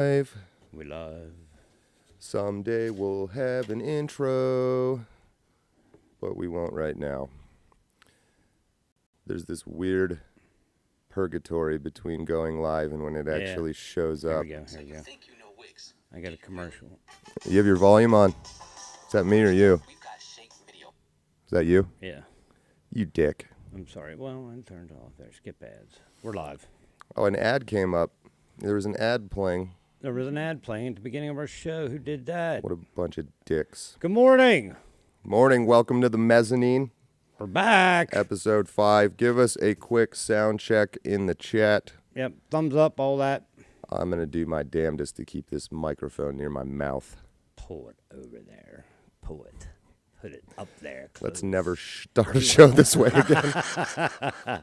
We live. Someday we'll have an intro, but we won't right now. There's this weird purgatory between going live and when it actually shows up. Here we go. I got a commercial. You have your volume on? Is that me or you? Is that you? Yeah. You dick. I'm sorry. Well, I turned it off there. Skip ads. We're live. Oh, an ad came up. There was an ad playing. There was an ad playing at the beginning of our show. Who did that? What a bunch of dicks. Good morning. Morning. Welcome to the Mezzanine. We're back. Episode 5. Give us a quick sound check in the chat. Yep. Thumbs up, all that. I'm going to do my damnedest to keep this microphone near my mouth. Pull it over there. Pull it. Put it up there. Close. Let's never start a show this way again.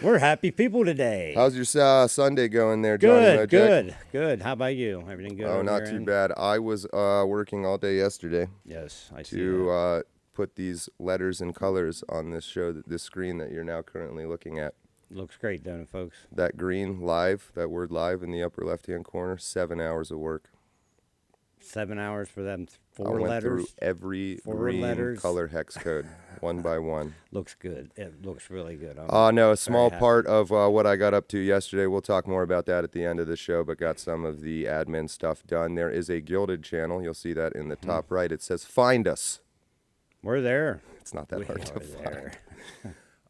We're happy people today. How's your Sunday going there, Johnny Mojack? Good. How about you? Everything good? Oh, not too bad. I was working all day yesterday. Yes, I see to put these letters and colors on this show, this screen that you're now currently looking at. Looks great, don't it, folks? That green live, that word live in the upper left-hand corner, 7 hours of work. 7 hours for them. I went through every green color hex code, one by one. Looks good. It looks really good. No, a small part of what I got up to yesterday. We'll talk more about that at the end of the show, but got some of the admin stuff done. There is a Gilded channel. You'll see that in the top right. It says, find us. We're there. It's not that hard to there.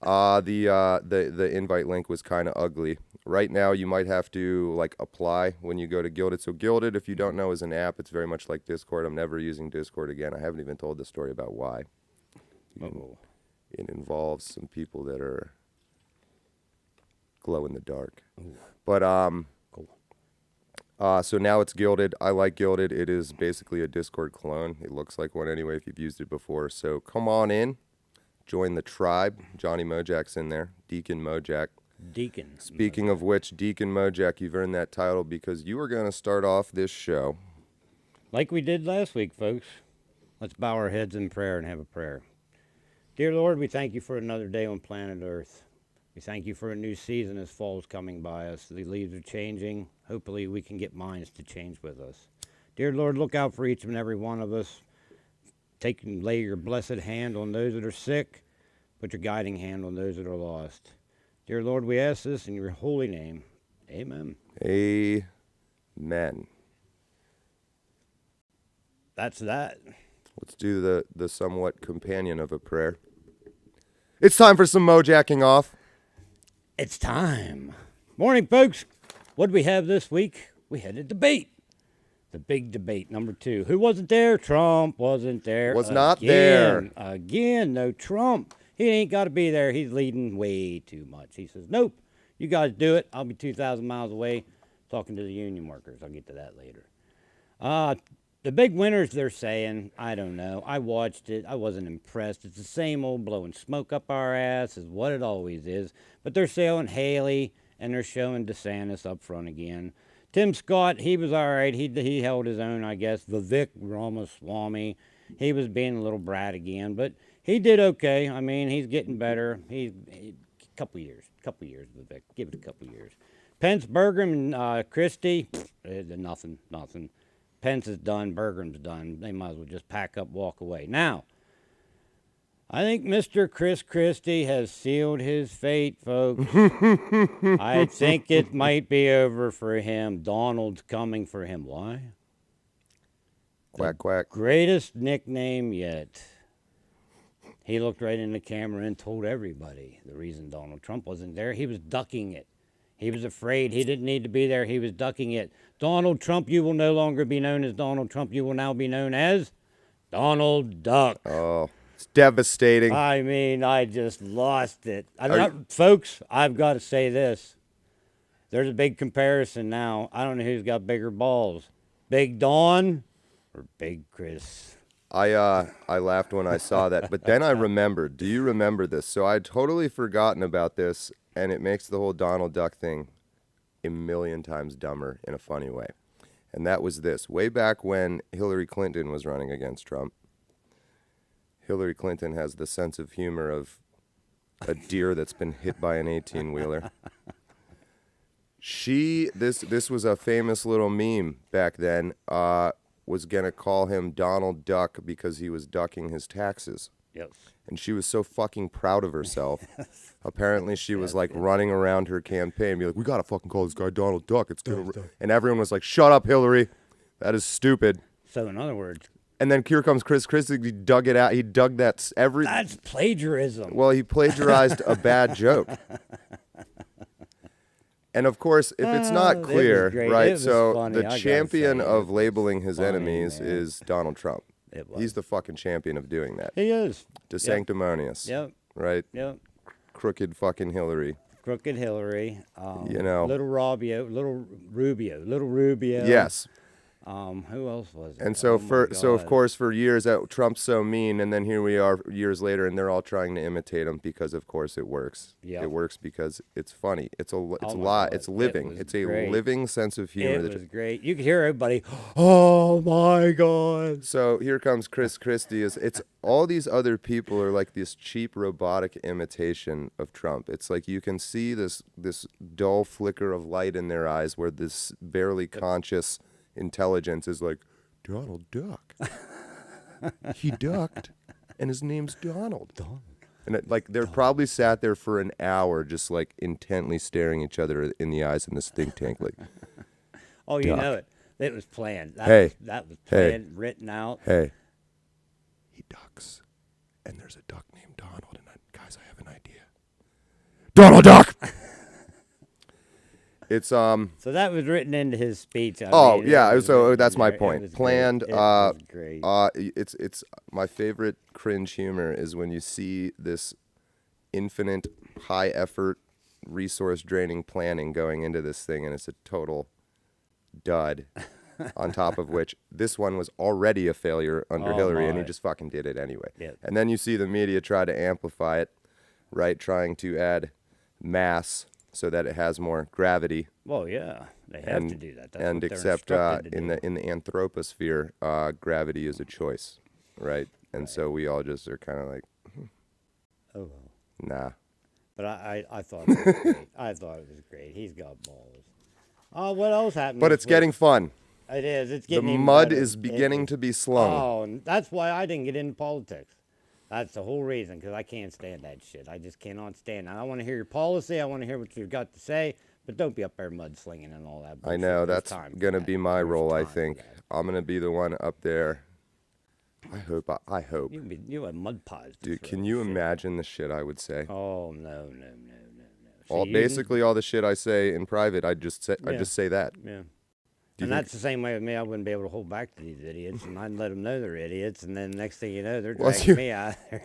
find. The invite link was kind of ugly. Right now, you might have to apply when you go to Gilded. So Gilded, if you don't know, is an app. It's very much like Discord. I'm never using Discord again. I haven't even told the story about why. It involves some people that are glow in the dark. Ooh. But cool. So now it's Gilded. I like Gilded. It is basically a Discord clone. It looks like one anyway if you've used it before. So come on in, join the tribe. Johnny Mojack's in there. Deacon Mojack. Deacon. Speaking of which, Deacon Mojack, you've earned that title because you are going to start off this show like we did last week, folks. Let's bow our heads in prayer and have a prayer. Dear Lord, we thank you for another day on planet Earth. We thank you for a new season as fall's coming by us. The leaves are changing. Hopefully we can get minds to change with us. Dear Lord, look out for each and every one of us. Take and lay your blessed hand on those that are sick. Put your guiding hand on those that are lost. Dear Lord, we ask this in your holy name. Amen. Amen. That's that. Let's do the somewhat companion of a prayer. It's time for some Mojacking off. It's time. Morning, folks. What do we have this week? We had a debate. The big debate, number 2. Who wasn't there? Trump wasn't there. Was not there. Again, no Trump. He ain't got to be there. He's leading way too much. He says, nope, you guys do it. I'll be 2,000 miles away talking to the union workers. I'll get to that later. The big winners, they're saying, I don't know. I watched it. I wasn't impressed. It's the same old blowing smoke up our ass is what it always is. But they're showing Haley, and they're showing DeSantis up front again. Tim Scott, he was all right. He held his own, I guess. Vivek Ramaswamy, he was being a little brat again. But he did okay. I mean, he's getting better. He couple years, Vivek. Give it a couple years. Pence, Burgum, and Christie, nothing. Pence is done. Burgum's done. They might as well just pack up, walk away. Now, I think Mr. Chris Christie has sealed his fate, folks. I think it might be over for him. Donald's coming for him. Why? Quack, quack. Greatest nickname yet. He looked right in the camera and told everybody the reason Donald Trump wasn't there. He was ducking it. He was afraid. He didn't need to be there. He was ducking it. Donald Trump, you will no longer be known as Donald Trump. You will now be known as Donald Duck. Oh, it's devastating. I mean, I just lost it. Folks, I've got to say this. There's a big comparison now. I don't know who's got bigger balls. Big Don or Big Chris? I laughed when I saw that, but then I remembered. Do you remember this? So I'd totally forgotten about this, and it makes the whole Donald Duck thing a million times dumber in a funny way. And that was this. Way back when Hillary Clinton was running against Trump, Hillary Clinton has the sense of humor of a deer that's been hit by an 18-wheeler. This was a famous little meme back then. Was gonna call him Donald Duck because he was ducking his taxes. Yes. And she was so fucking proud of herself. Apparently, she was like running around her campaign, be like, "We gotta fucking call this guy Donald Duck. It's gonna," and everyone was like, "Shut up, Hillary. That is stupid." So in other words, And then here comes Chris Christie. He dug it out. He dug that every. that's plagiarism. Well, he plagiarized a bad joke. And of course, if it's not clear, great. It right? was So funny, I the gotta champion say, of it labeling his funny, enemies man. is Donald Trump. It was. He's the fucking champion of doing that. He is. De sanctimonious. Yep. Right? Yep. Crooked fucking Hillary. Crooked Hillary. You know. Little Rubio. Yes. Who else was it? And so of God. course for years that Trump's so mean, and then here we are years later, and they're all trying to imitate him because of course it works. Yep. It works because it's funny. It's a my lot. God, It's it living. was It's a great. living sense of humor. It was great. You could hear everybody. Oh my God. So here comes Chris Christie. It's all these other people are like this cheap robotic imitation of Trump. It's like you can see this dull flicker of light in their eyes where this barely conscious intelligence is like, Donald Duck. He ducked, and his name's Donald. And they're probably sat there for an hour just like intently staring each other in the eyes in this think tank like, Oh, you Duck. know it. It was planned. That Hey. that was Hey. planned, written out. hey, he ducks, and there's a duck named Donald, and guys, I have an idea. Donald Duck! It's So that was written into his speech. I Oh mean, yeah, it was so written that's my there. It point. was great. Planned. It was great. It's my favorite cringe humor is when you see this infinite, high effort, resource draining planning going into this thing, and it's a total dud. On top of which, this one was already a failure under Oh, Hillary, and he my. just fucking did it anyway. Yeah. And then you see the media try to amplify it, right? Trying to add mass so that it has more gravity. Well, yeah, they have to do that. That's and what they're except instructed to in do. the anthroposphere, gravity is a choice, right? And so we all just are kind of like, Oh, well. nah. But I thought it was great. I thought it was great. He's got balls. What else happened? But this it's getting week? fun. It is. It's The getting even mud better. is beginning to be slung. Oh, and that's why I didn't get into politics. That's the whole reason, because I can't stand that shit. I just cannot stand it. I want to hear your policy. I want to hear what you've got to say, but don't be up there mudslinging and all that. I bullshit. know, There's that's time for going to that. be my There's role, I time for think. that. I'm going to be the one up there. I hope. You have mud pies. to Dude, throw can and you shit. imagine the shit I would say? Oh, no. All See, basically all the shit I say in private, I just say that. Yeah. Do you And think- that's the same way with me. I wouldn't be able to hold back to these idiots, and I'd let them know they're idiots, and then next thing you know, they're Well, dragging you- me out. there,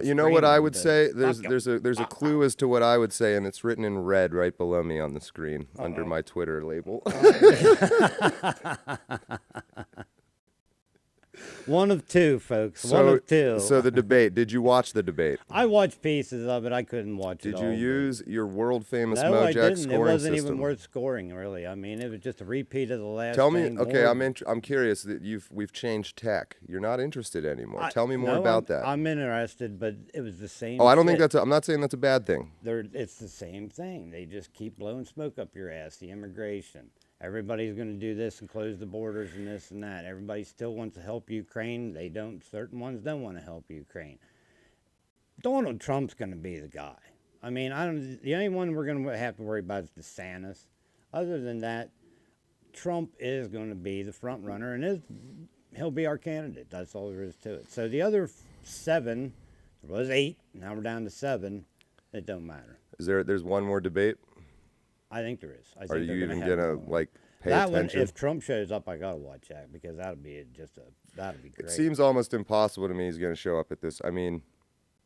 You know what I would say? Fuck There's 'em. a clue as to what I would say, and it's written in red right below me on the screen under my Twitter label. One of two, folks. One of two. So the debate. Did you watch the debate? I watched pieces of it. I couldn't watch it Did all. you but- use your world famous No, I Mojack didn't. It scoring wasn't system? even worth scoring, really. I mean, it was just a repeat of the last. Tell me. thing, Okay, more- I'm curious that we've changed tech. You're not interested anymore. Tell me more no, about that. I'm interested, but it was the same. Oh, I don't think shit. I'm not saying that's a bad thing. It's the same thing. They just keep blowing smoke up your ass. The immigration. Everybody's going to do this and close the borders and this and that. Everybody still wants to help Ukraine. They don't. Certain ones don't want to help Ukraine. Donald Trump's going to be the guy. I mean, the only one we're going to have to worry about is DeSantis. Other than that, Trump is going to be the front runner, and he'll be our candidate. That's all there is to it. So the other 7, there was 8. Now we're down to 7. It don't matter. There's one more debate? I think there is. I think Are they're you even have gonna more. like pay that attention? one? If Trump shows up, I gotta watch that because that'll be that'll be great. It seems almost impossible to me he's gonna show up at this. I mean,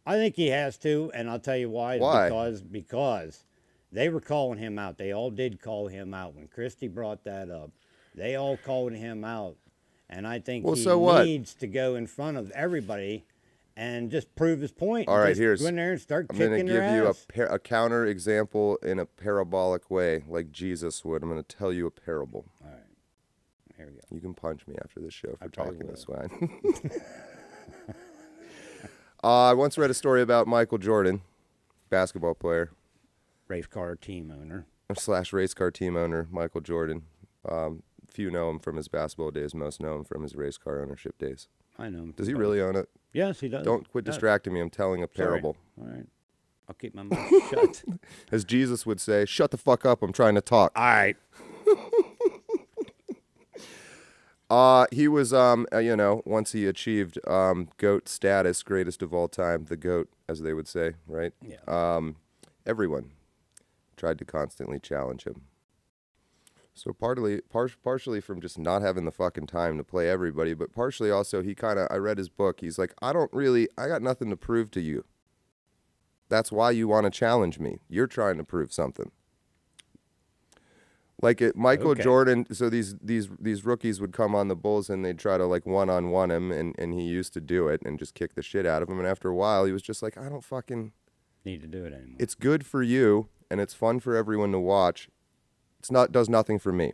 I think he has to, and I'll tell you why. Why? Because they were calling him out. They all did call him out when Christie brought that up. They all called him out, and I think Well, he so what? needs to go in front of everybody and just prove his point. All right, Just here's- go in there and start I'm gonna kicking give their you ass. a counter example in a parabolic way, like Jesus would. I'm gonna tell you a parable. All right, here we go. You can punch me after this show for probably talking will. this way. I once read a story about Michael Jordan, basketball player. Race car team owner. / race car team owner, Michael Jordan. Few know him from his basketball days. Most know him from his race car ownership days. I know him. Does he really own it? Yes, he does. Don't quit distracting me. I'm telling a parable. All right. I'll keep my mouth shut. As Jesus would say, shut the fuck up. I'm trying to talk. All right. He was, once he achieved GOAT status, greatest of all time, the GOAT, as they would say, right? Yeah. Everyone tried to constantly challenge him. So partially from just not having the fucking time to play everybody, but partially also I read his book. He's like, I got nothing to prove to you. That's why you want to challenge me. You're trying to prove something. Like Michael Jordan, so these rookies would come on the Bulls and they'd try to like one-on-one him, and he used to do it and just kick the shit out of him. And after a while, he was just like, I don't fucking need to do it anymore. It's good for you, and it's fun for everyone to watch. Does nothing for me.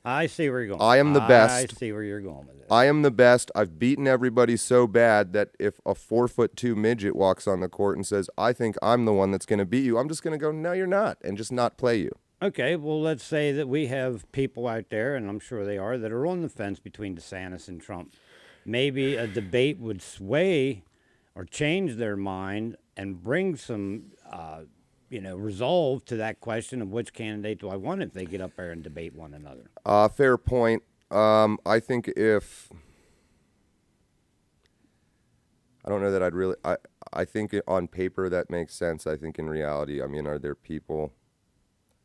I see where you're going. I am the best. I see where you're going with it. I am the best. I've beaten everybody so bad that if a 4'2" midget walks on the court and says, I think I'm the one that's going to beat you, I'm just going to go, no, you're not, and just not play you. Okay, well, let's say that we have people out there, and I'm sure they are, that are on the fence between DeSantis and Trump. Maybe a debate would sway or change their mind and bring some, resolve to that question of which candidate do I want if they get up there and debate one another. Fair point. I think I don't know that I'd really, I think on paper that makes sense. I think in reality, are there people...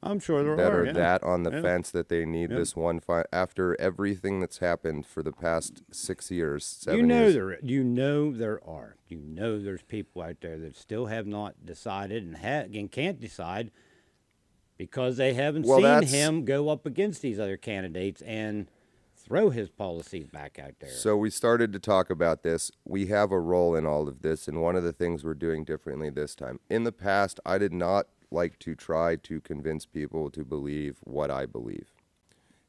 I'm sure there that are. are that on the fence that they need this one fight after everything that's happened for the past 6 years, 7 years. There are. There's people out there that still have not decided and can't decide because they haven't seen him go up against these other candidates and throw his policies back out there. So we started to talk about this. We have a role in all of this, and one of the things we're doing differently this time. In the past, I did not like to try to convince people to believe what I believe.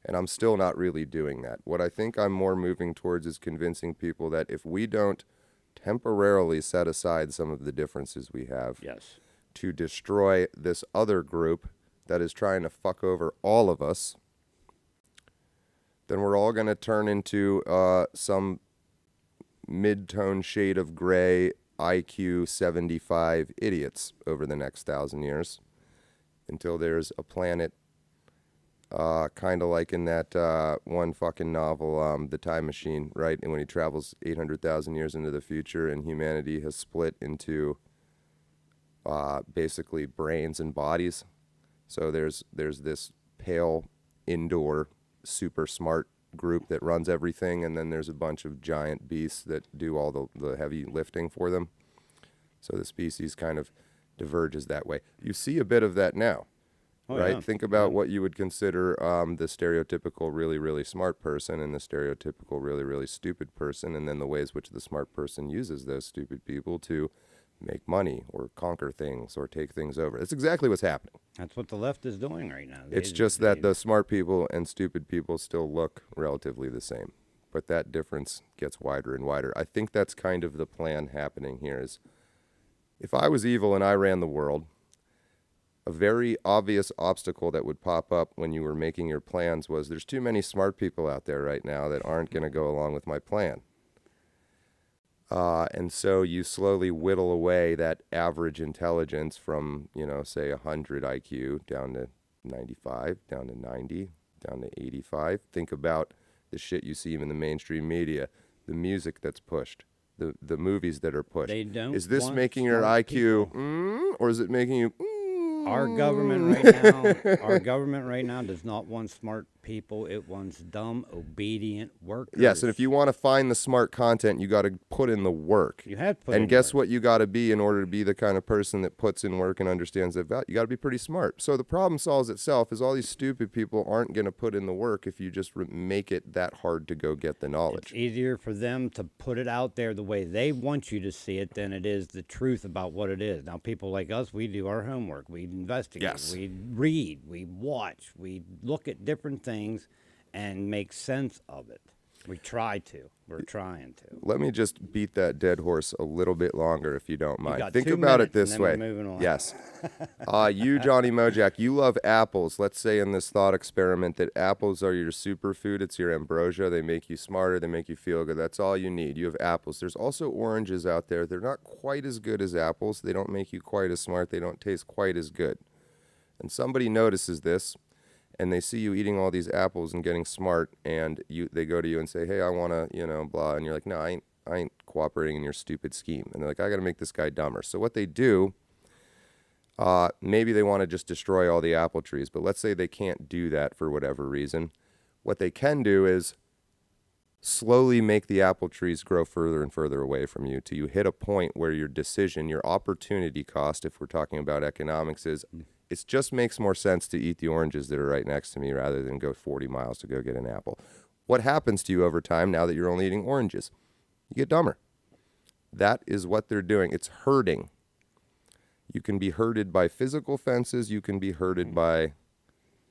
And I'm still not really doing that. What I think I'm more moving towards is convincing people that if we don't temporarily set aside some of the differences we have to destroy this other group that is trying to fuck over all of us, then we're all going to turn into some mid-tone shade of gray IQ 75 idiots over the next 1,000 years until there's a planet kind of like in that one fucking novel, The Time Machine, right? And when he travels 800,000 years into the future and humanity has split into basically brains and bodies. So there's this pale indoor super smart group that runs everything, and then there's a bunch of giant beasts that do all the heavy lifting for them. So the species kind of diverges that way. You see a bit of that now, right? Yeah. Think about what you would consider the stereotypical really, really smart person and the stereotypical really, really stupid person, and then the ways which the smart person uses those stupid people to make money or conquer things or take things over. That's exactly what's happening. That's what the left is doing right now. It's just that the smart people and stupid people still look relatively the same, but that difference gets wider and wider. I think that's kind of the plan happening here is if I was evil and I ran the world, a very obvious obstacle that would pop up when you were making your plans was there's too many smart people out there right now that aren't going to go along with my plan. And so you slowly whittle away that average intelligence from, say 100 IQ down to 95, down to 90, down to 85. Think about the shit you see in the mainstream media, the music that's pushed, the movies that are pushed. They don't. Is this making your IQ, or is it making you? Our government right now does not want smart people. It wants dumb, obedient workers. Yes, and if you want to find the smart content, you got to put in the work. You have to put in work. And guess what you got to be in order to be the kind of person that puts in work and understands that value? You got to be pretty smart. So the problem solves itself is all these stupid people aren't going to put in the work if you just make it that hard to go get the knowledge. It's easier for them to put it out there the way they want you to see it than it is the truth about what it is. Now, people like us, we do our homework. We investigate, we read, we watch, we look at different things and make sense of it. We try to. We're trying to. Let me just beat that dead horse a little bit longer, if you don't mind. got Think 2 about it minutes, this and then way. we're moving on. Yes. You, Johnny Mojack, you love apples. Let's say in this thought experiment that apples are your superfood. It's your ambrosia. They make you smarter. They make you feel good. That's all you need. You have apples. There's also oranges out there. They're not quite as good as apples. They don't make you quite as smart. They don't taste quite as good. And somebody notices this, and they see you eating all these apples and getting smart, and they go to you and say, hey, I want to, blah. And you're like, no, I ain't cooperating in your stupid scheme. And they're like, I got to make this guy dumber. So what they do, maybe they want to just destroy all the apple trees, but let's say they can't do that for whatever reason. What they can do is slowly make the apple trees grow further and further away from you till you hit a point where your decision, your opportunity cost, if we're talking about economics, is it just makes more sense to eat the oranges that are right next to me rather than go 40 miles to go get an apple. What happens to you over time now that you're only eating oranges? You get dumber. That is what they're doing. It's herding. You can be herded by physical fences. You can be herded by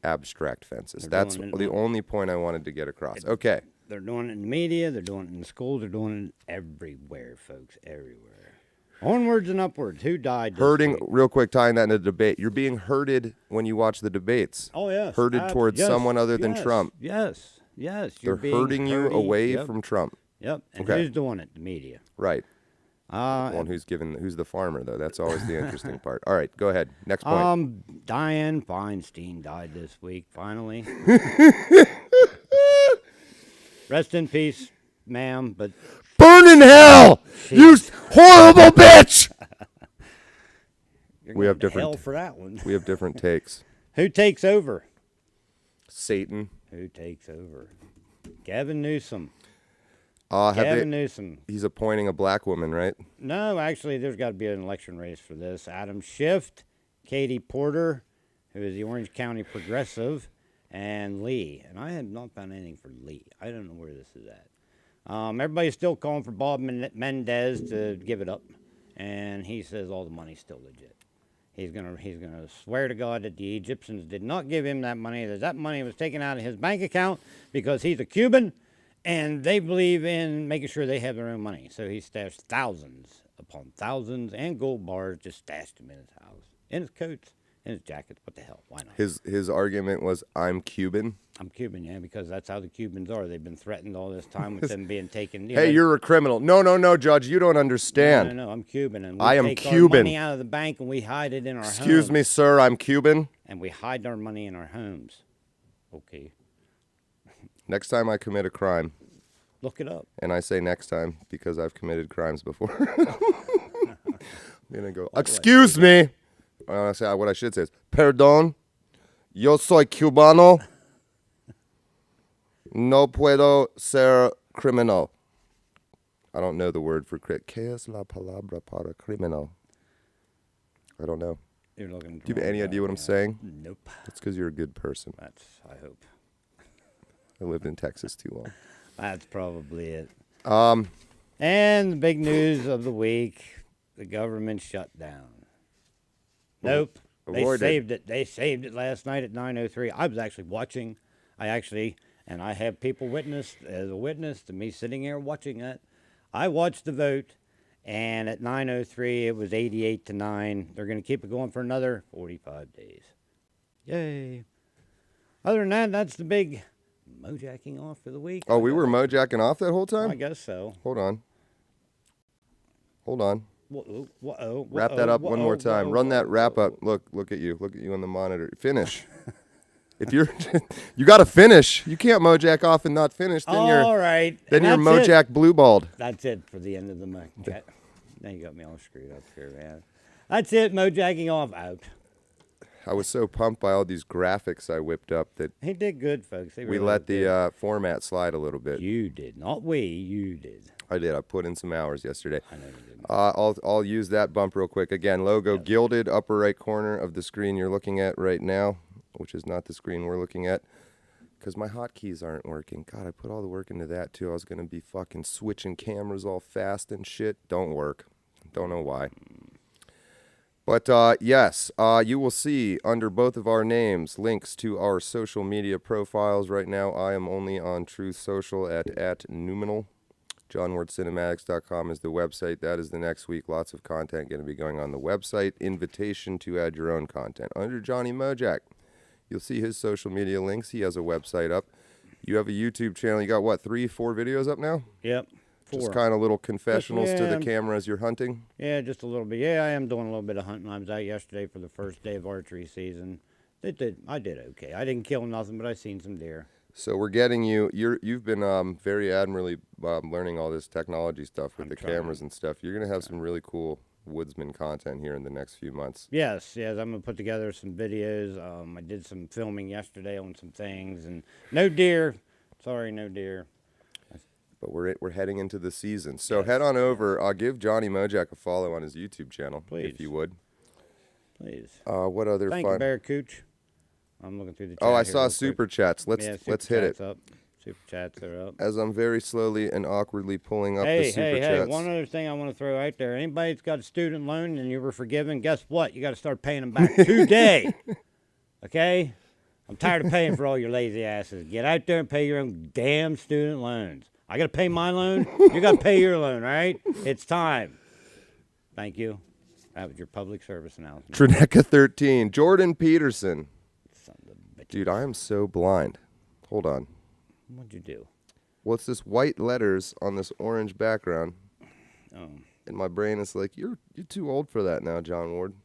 abstract fences. That's the only point I wanted to get across. Okay. They're doing it in the media. They're doing it in the schools. They're doing it everywhere, folks, everywhere. Onwards and upwards. Who died this Herding, week? real quick, tying that into debate. You're being herded when you watch the debates. Oh, yes. Herded towards someone other than Trump. Yes. They're herding you away from Trump. Yep. And Okay. who's doing it? The media. Right. One who's the farmer, though. That's always the interesting part. All right, go ahead. Next point. Dianne Feinstein died this week, finally. Rest in peace, ma'am, but... Burn in hell! You horrible bitch! We have different hell for that one. We have different takes. Who takes over? Satan. Who takes over? Gavin Newsom. Newsom. He's appointing a black woman, right? No, actually, there's got to be an election race for this. Adam Schiff, Katie Porter, who is the Orange County Progressive, and Lee. And I have not found anything for Lee. I don't know where this is at. Everybody's still calling for Bob Mendez to give it up, and he says all the money's still legit. He's gonna swear to God that the Egyptians did not give him that money. That money was taken out of his bank account because he's a Cuban, and they believe in making sure they have their own money. So he stashed thousands upon thousands and gold bars, just stashed them in his house, in his coats, in his jackets. What the hell? Why not? His argument was, I'm Cuban. I'm Cuban, yeah, because that's how the Cubans are. They've been threatened all this time with them being taken. Hey, you're a criminal. No, Judge, you don't understand. No, I'm Cuban, and we I am take Cuban. our money out of the bank and we hide it in our homes. Excuse me, sir, I'm Cuban. And we hide our money in our homes. Okay. Next time I commit a crime. Look it up. And I say next time because I've committed crimes before. I'm going to go, excuse me. What I should say is, perdón, yo soy cubano. No puedo ser criminal. I don't know the word for ¿Qué es la palabra para criminal? I don't know. You're looking. Do you have any idea what I'm saying? Nope. That's because you're a good person. I hope. I lived in Texas too long. That's probably it. And the big news of the week, the government shut down. Nope. They saved it. They saved it last night at 9:03. I was actually watching. And I have people as a witness to me sitting here watching it. I watched the vote, and at 9:03 it was 88-9. They're going to keep it going for another 45 days. Yay! Other than that, that's the big mojacking off for the week. Oh, we were mojacking off that whole time? I guess so. Hold on. Whoa, wrap that up one more time. Run that wrap up. Look at you. Look at you on the monitor. Finish. If you got to finish. You can't mojack off and not finish. Then all right. Then you're mojack blue-balled. That's it for the end of the mojacking. Now you got me all screwed up here, man. That's it. Mojacking off out. I was so pumped by all these graphics I whipped up that he did good, folks. We let the format slide a little bit. You did, not we. You did. I did. I put in some hours yesterday. I know you did. I'll use that bump real quick. Again, logo gilded upper right corner of the screen you're looking at right now, which is not the screen we're looking at, because my hotkeys aren't working. God, I put all the work into that too. I was gonna be fucking switching cameras all fast and shit. Don't work. Don't know why. But yes, you will see under both of our names links to our social media profiles. Right now, I am only on Truth Social at Numinal. JohnWardCinematics.com is the website. That is the next week. Lots of content going to be going on the website. Invitation to add your own content. Under Johnny Mojack, you'll see his social media links. He has a website up. You have a YouTube channel. You got, what, 3, 4 videos up now? Yep. 4. Just kind of little confessionals to the camera as you're hunting? Yeah, just a little bit. Yeah, I am doing a little bit of hunting. I was out yesterday for the first day of archery season. I did okay. I didn't kill nothing, but I seen some deer. So we're getting you. You've been very admirably learning all this technology stuff with the cameras and stuff. You're gonna have some really cool woodsman content here in the next few months. Yes. I'm gonna put together some videos. I did some filming yesterday on some things, and no deer. Sorry, no deer. But we're heading into the season, so head on over. I'll give Johnny Mojack a follow on his YouTube channel, please, if you would. Please. What other Thank fun? you, Bear Cooch. I'm looking through the chat. Oh, I saw super chats. Let's hit it. Up. Super chats are up. As I'm very slowly and awkwardly pulling up the super chats. Hey, one other thing I want to throw out there. Anybody that's got a student loan and you were forgiven, guess what? You got to start paying them back today. Okay? I'm tired of paying for all your lazy asses. Get out there and pay your own damn student loans. I got to pay my loan. You got to pay your loan, all right? It's time. Thank you. That was your public service announcement. Trineka 13. Jordan Peterson. Dude, I am so blind. Hold on. What'd you do? What's this white letters on this orange background? Oh. And my brain is like, you're too old for that now, John Ward.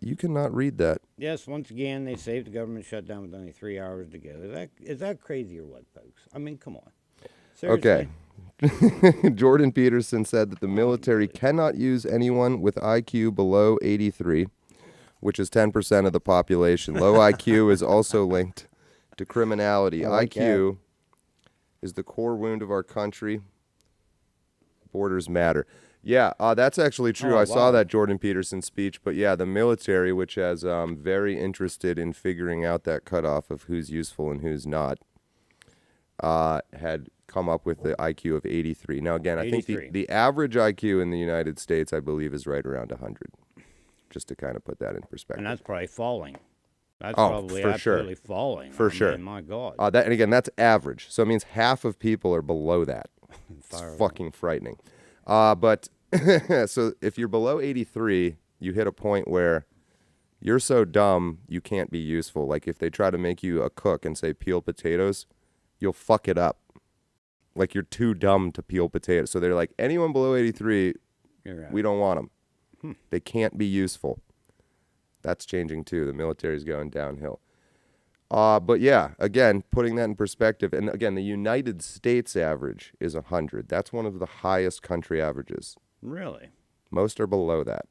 You cannot read that. Yes, once again, they saved the government shutdown with only 3 hours to go. Is that crazy or what, folks? I mean, come on. Seriously? Okay. Jordan Peterson said that the military cannot use anyone with IQ below 83, which is 10% of the population. Low IQ is also linked to criminality. IQ is the core wound of our country. Borders matter. Yeah, that's actually true. I saw that Jordan Peterson speech. But yeah, the military, which has very interested in figuring out that cutoff of who's useful and who's not, had come up with the IQ of 83. Now, again, I think the average IQ in the United States, I believe, is right around 100. Just to kind of put that in perspective. And that's probably falling. That's probably absolutely falling. For sure. My God. And again, that's average. So it means half of people are below that. It's fucking frightening. But so if you're below 83, you hit a point where you're so dumb you can't be useful. Like if they try to make you a cook and say peel potatoes, you'll fuck it up. Like you're too dumb to peel potatoes. So they're like, anyone below 83, we don't want them. They can't be useful. That's changing too. The military's going downhill. But yeah, again, putting that in perspective, and again, the United States average is 100. That's one of the highest country averages. Really? Most are below that.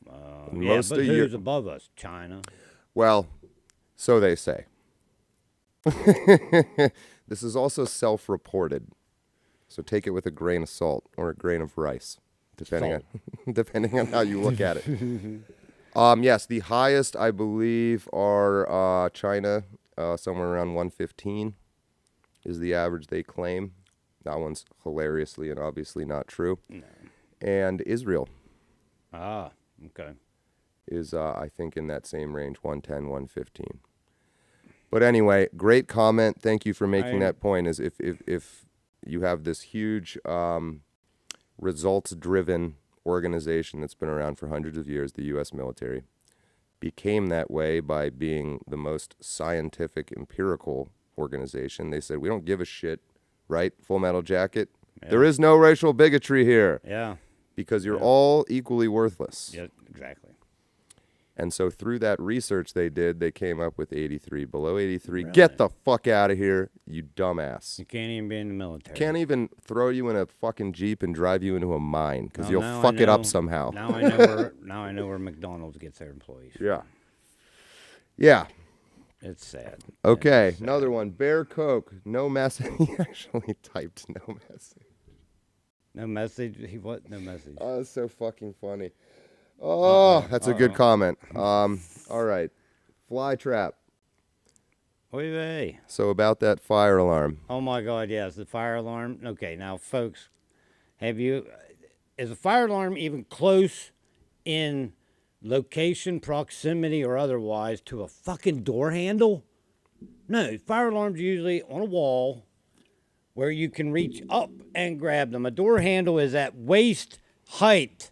But who's above us? China? Well, so they say. This is also self-reported. So take it with a grain of salt or a grain of rice. Depending on how you look at it. Yes, the highest, I believe, are China, somewhere around 115 is the average they claim. That one's hilariously and obviously not true. No. And Israel. Okay. Is, I think, in that same range, 110, 115. But anyway, great comment. Thank you for making that point. Is if you have this huge results-driven organization that's been around for hundreds of years, the U.S. military, became that way by being the most scientific, empirical organization. They said, we don't give a shit, right? Full Metal Jacket. Yeah. There is no racial bigotry here. Yeah. Because you're all equally worthless. Yeah, exactly. And so through that research they did, they came up with 83. Below 83, really? Get the fuck out of here, you dumbass. You can't even be in the military. Can't even throw you in a fucking Jeep and drive you into a mine because you'll fuck it up somehow. Now I know where McDonald's gets their employees. Yeah. Yeah. It's sad. Okay, it's sad. Another one. Bear Coke. No message. He actually typed no message. No message? What? No message. Oh, that's so fucking funny. Oh, that's a good comment. All right. Fly trap. Oy. So about that fire alarm. Oh my God, yes, the fire alarm. Okay, now folks, is a fire alarm even close in location, proximity, or otherwise to a fucking door handle? No, fire alarms are usually on a wall where you can reach up and grab them. A door handle is at waist height.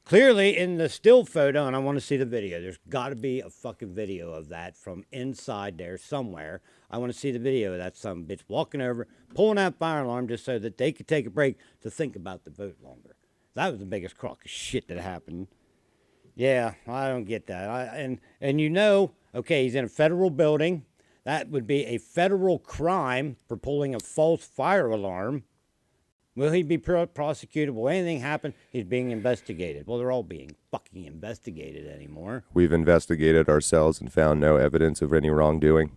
Clearly in the still photo, and I want to see the video. There's got to be a fucking video of that from inside there somewhere. I want to see the video of that son of a bitch walking over, pulling that fire alarm just so that they could take a break to think about the vote longer. That was the biggest crock of shit that happened. Yeah, I don't get that. And you know, okay, he's in a federal building. That would be a federal crime for pulling a false fire alarm. Will he be prosecuted? Will anything happen? He's being investigated. Well, they're all being fucking investigated anymore. We've investigated ourselves and found no evidence of any wrongdoing.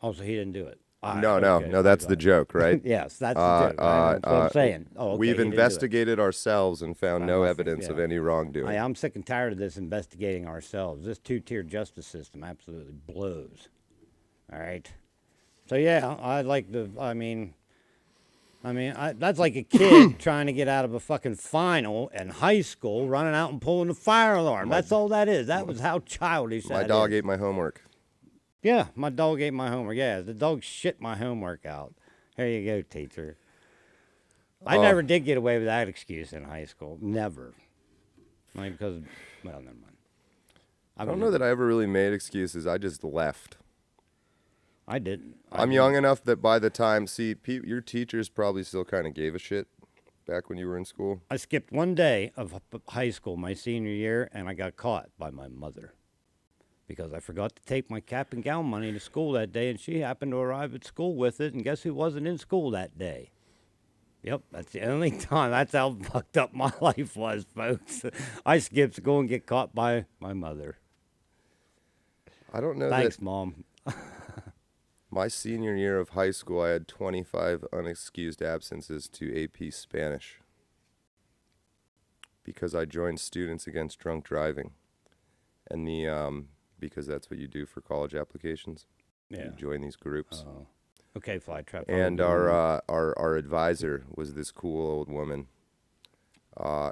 Oh, so he didn't do it. No, that's the joke, right? Yes, that's the joke. That's what I'm saying. Oh, okay, we've investigated ourselves and found no evidence of any wrongdoing. I'm sick and tired of this investigating ourselves. This two-tier justice system absolutely blows. All right. So, yeah, that's like a kid trying to get out of a fucking final in high school, running out and pulling the fire alarm. That's all that is. That was how childish that is. My dog ate my homework. Yeah, my dog ate my homework. Yeah, the dog shit my homework out. Here you go, teacher. I never did get away with that excuse in high school. Never. Only because, well, never mind. I don't know that I ever really made excuses. I just left. I didn't. I'm young enough that by the time, your teachers probably still kind of gave a shit back when you were in school. I skipped one day of high school my senior year, and I got caught by my mother because I forgot to take my cap and gown money to school that day, and she happened to arrive at school with it, and guess who wasn't in school that day? Yep, that's the only time. That's how fucked up my life was, folks. I skipped school and get caught by my mother. I don't know. Thanks, Mom. My senior year of high school, I had 25 unexcused absences to AP Spanish because I joined Students Against Drunk Driving, and because that's what you do for college applications. Yeah, you join these groups. Okay, fly trap. And our advisor was this cool old woman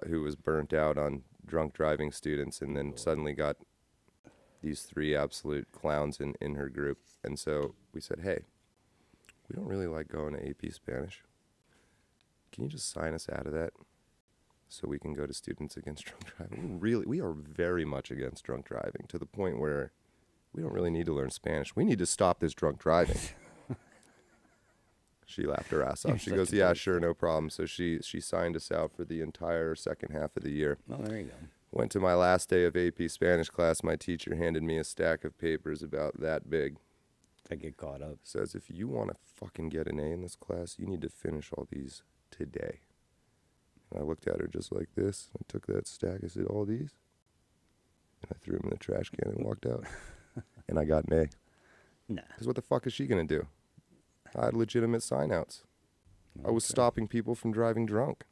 who was burnt out on drunk driving students, and then suddenly got these three absolute clowns in her group. And so we said, hey, we don't really like going to AP Spanish. Can you just sign us out of that so we can go to Students Against Drunk Driving? We are very much against drunk driving, to the point where we don't really need to learn Spanish. We need to stop this drunk driving. She laughed her ass off. She goes, yeah, sure, no problem. So she signed us out for the entire second half of the year. Oh, there you go. Went to my last day of AP Spanish class. My teacher handed me a stack of papers about that big. I get caught up. Says, if you want to fucking get an A in this class, you need to finish all these today. And I looked at her just like this. I took that stack. I said, all these? And I threw them in the trash can and walked out. And I got an A. Nah. Because what the fuck is she going to do? I had legitimate sign-outs. Okay. I was stopping people from driving drunk.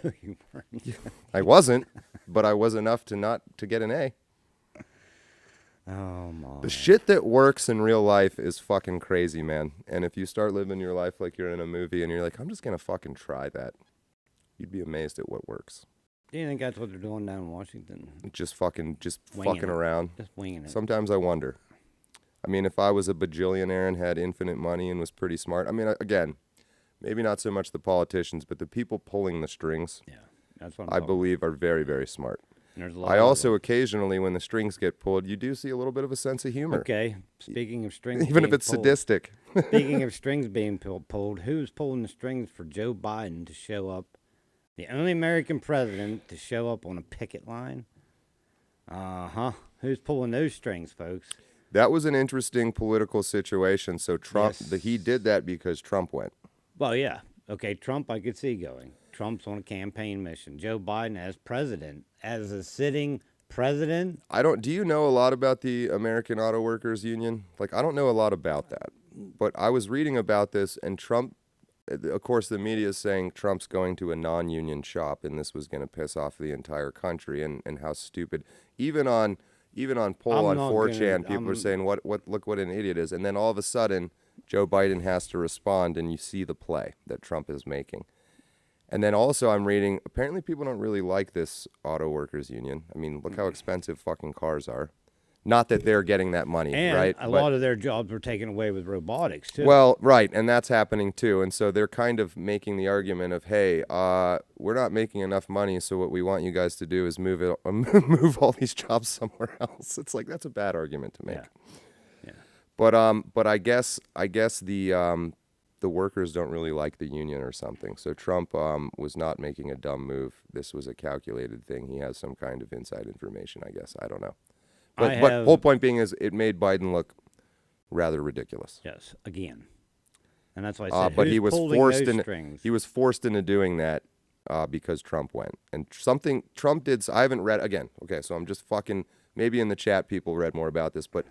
No, you weren't. I wasn't, but I was enough to get an A. Oh, my. The shit that works in real life is fucking crazy, man. And if you start living your life like you're in a movie and you're like, I'm just going to fucking try that, you'd be amazed at what works. Do you think that's what they're doing down in Washington? Just fucking around. Just winging it. Sometimes I wonder. I mean, if I was a bajillionaire and had infinite money and was pretty smart, I mean, again, maybe not so much the politicians, but the people pulling the strings, yeah, that's what I believe are very, very smart. I also occasionally, when the strings get pulled, you do see a little bit of a sense of humor. Okay, speaking of strings even if it's pulled, sadistic. Speaking of strings being pulled, who's pulling the strings for Joe Biden to show up? The only American president to show up on a picket line? Who's pulling those strings, folks? That was an interesting political situation. So Trump, Yes. he did that because Trump went. Well, yeah. Okay, Trump I could see going. Trump's on a campaign mission. Joe Biden as president, as a sitting president. Do you know a lot about the American Auto Workers Union? Like, I don't know a lot about that. But I was reading about this, and Trump, of course, the media is saying Trump's going to a non-union shop, and this was going to piss off the entire country, and how stupid. Even on poll on 4chan, people are saying, look what an idiot is. And then all of a sudden, Joe Biden has to respond, and you see the play that Trump is making. And then also I'm reading, apparently people don't really like this auto workers union. I mean, look how expensive fucking cars are. Not that they're getting that money, And right? a lot of their jobs were taken away with robotics, too. Well, right, and that's happening too. And so they're kind of making the argument of, hey, we're not making enough money, so what we want you guys to do is move all these jobs somewhere else. It's like, that's a bad argument to make. Yeah. But I guess the workers don't really like the union or something. So Trump was not making a dumb move. This was a calculated thing. He has some kind of inside information, I guess. I don't know. But whole point being is it made Biden look rather ridiculous. Yes, again. And that's why I said, but he was forced into strings? He was forced into doing that because Trump went. And something Trump did, I haven't read, again, okay, so I'm just fucking, maybe in the chat people read more about this, but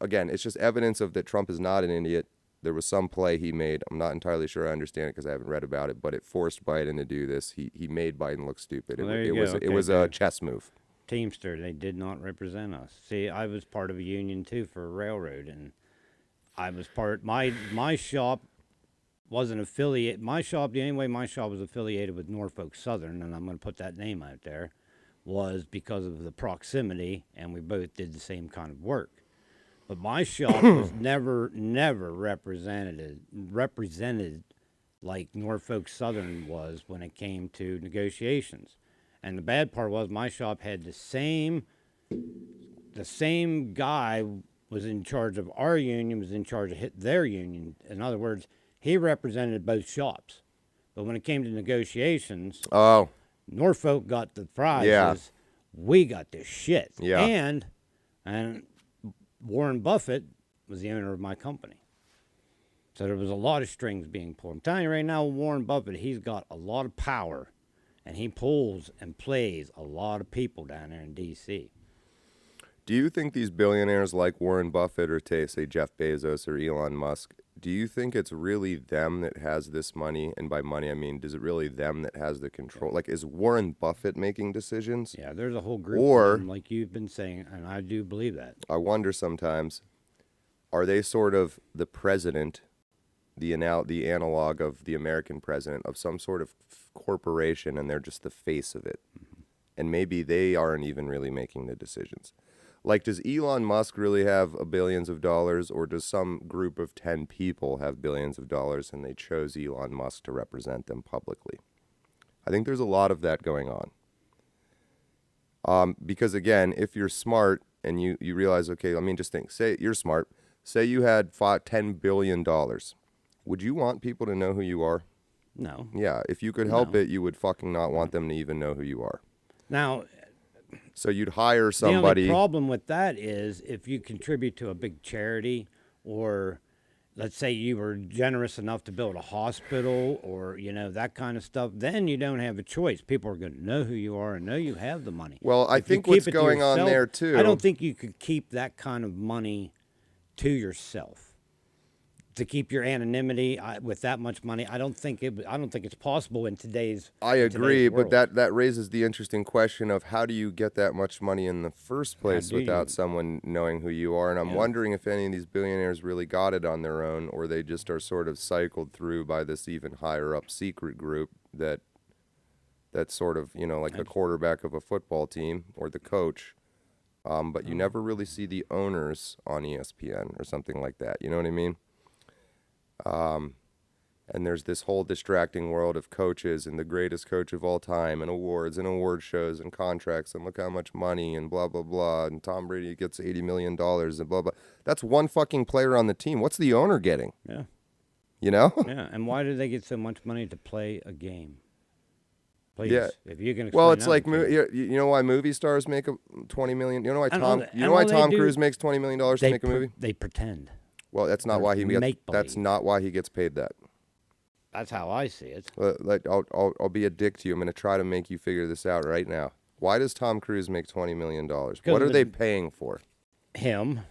again, it's just evidence of that Trump is not an idiot. There was some play he made. I'm not entirely sure I understand it because I haven't read about it, but it forced Biden to do this. He made Biden look stupid. Well, it was a chess move. Teamster, they did not represent us. See, I was part of a union too for a railroad, and I was my shop wasn't affiliated. My shop, the only way my shop was affiliated with Norfolk Southern, and I'm going to put that name out there, was because of the proximity, and we both did the same kind of work. But my shop was never represented like Norfolk Southern was when it came to negotiations. And the bad part was my shop had the same guy was in charge of our union, was in charge of their union. In other words, he represented both shops. But when it came to negotiations, Norfolk got the prizes. We got the shit. Yeah. And Warren Buffett was the owner of my company. So there was a lot of strings being pulled. I'm telling you right now, Warren Buffett, he's got a lot of power. And he pulls and plays a lot of people down there in D.C. Do you think these billionaires like Warren Buffett or, say, Jeff Bezos or Elon Musk, do you think it's really them that has this money? And by money, I mean, is it really them that has the control? Like, is Warren Buffett making decisions? Yeah, there's a whole group of them, like you've been saying, and I do believe that. I wonder sometimes, are they sort of the president, the analog of the American president of some sort of corporation, and they're just the face of it? Mm-hmm. And maybe they aren't even really making the decisions. Like, does Elon Musk really have billions of dollars, or does some group of 10 people have billions of dollars and they chose Elon Musk to represent them publicly? I think there's a lot of that going on. Because, again, if you're smart and you realize, okay, I mean, just think, say you're smart, say you had $10 billion. Would you want people to know who you are? No. Yeah, if you could help it, you would fucking not want them to even know who you are. Now, so you'd hire somebody. The only problem with that is if you contribute to a big charity, or let's say you were generous enough to build a hospital, or, that kind of stuff, then you don't have a choice. People are going to know who you are and know you have the money. Well, I think what's going on there, too. I don't think you could keep that kind of money to yourself. To keep your anonymity with that much money, I don't think it's possible in today's. I agree, world. But that raises the interesting question of how do you get that much money in the first place without someone knowing who you are? And I'm wondering if any of these billionaires really got it on their own, or they just are sort of cycled through by this even higher up secret group that's sort of like a quarterback of a football team or the coach. But you never really see the owners on ESPN or something like that. You know what I mean? And there's this whole distracting world of coaches and the greatest coach of all time and awards and award shows and contracts and look how much money and blah, blah, blah. And Tom Brady gets $80 million and blah, blah. That's one fucking player on the team. What's the owner getting? Yeah. Yeah. And why do they get so much money to play a game? Please, if you can explain. Well, it's like, you know why movie stars make $20 million? You know why Tom Cruise makes $20 million to make a movie? They pretend. Well, that's not why he gets paid that. That's how I see it. I'll be a dick to you. I'm going to try to make you figure this out right now. Why does Tom Cruise make $20 million? What are they paying for? Him.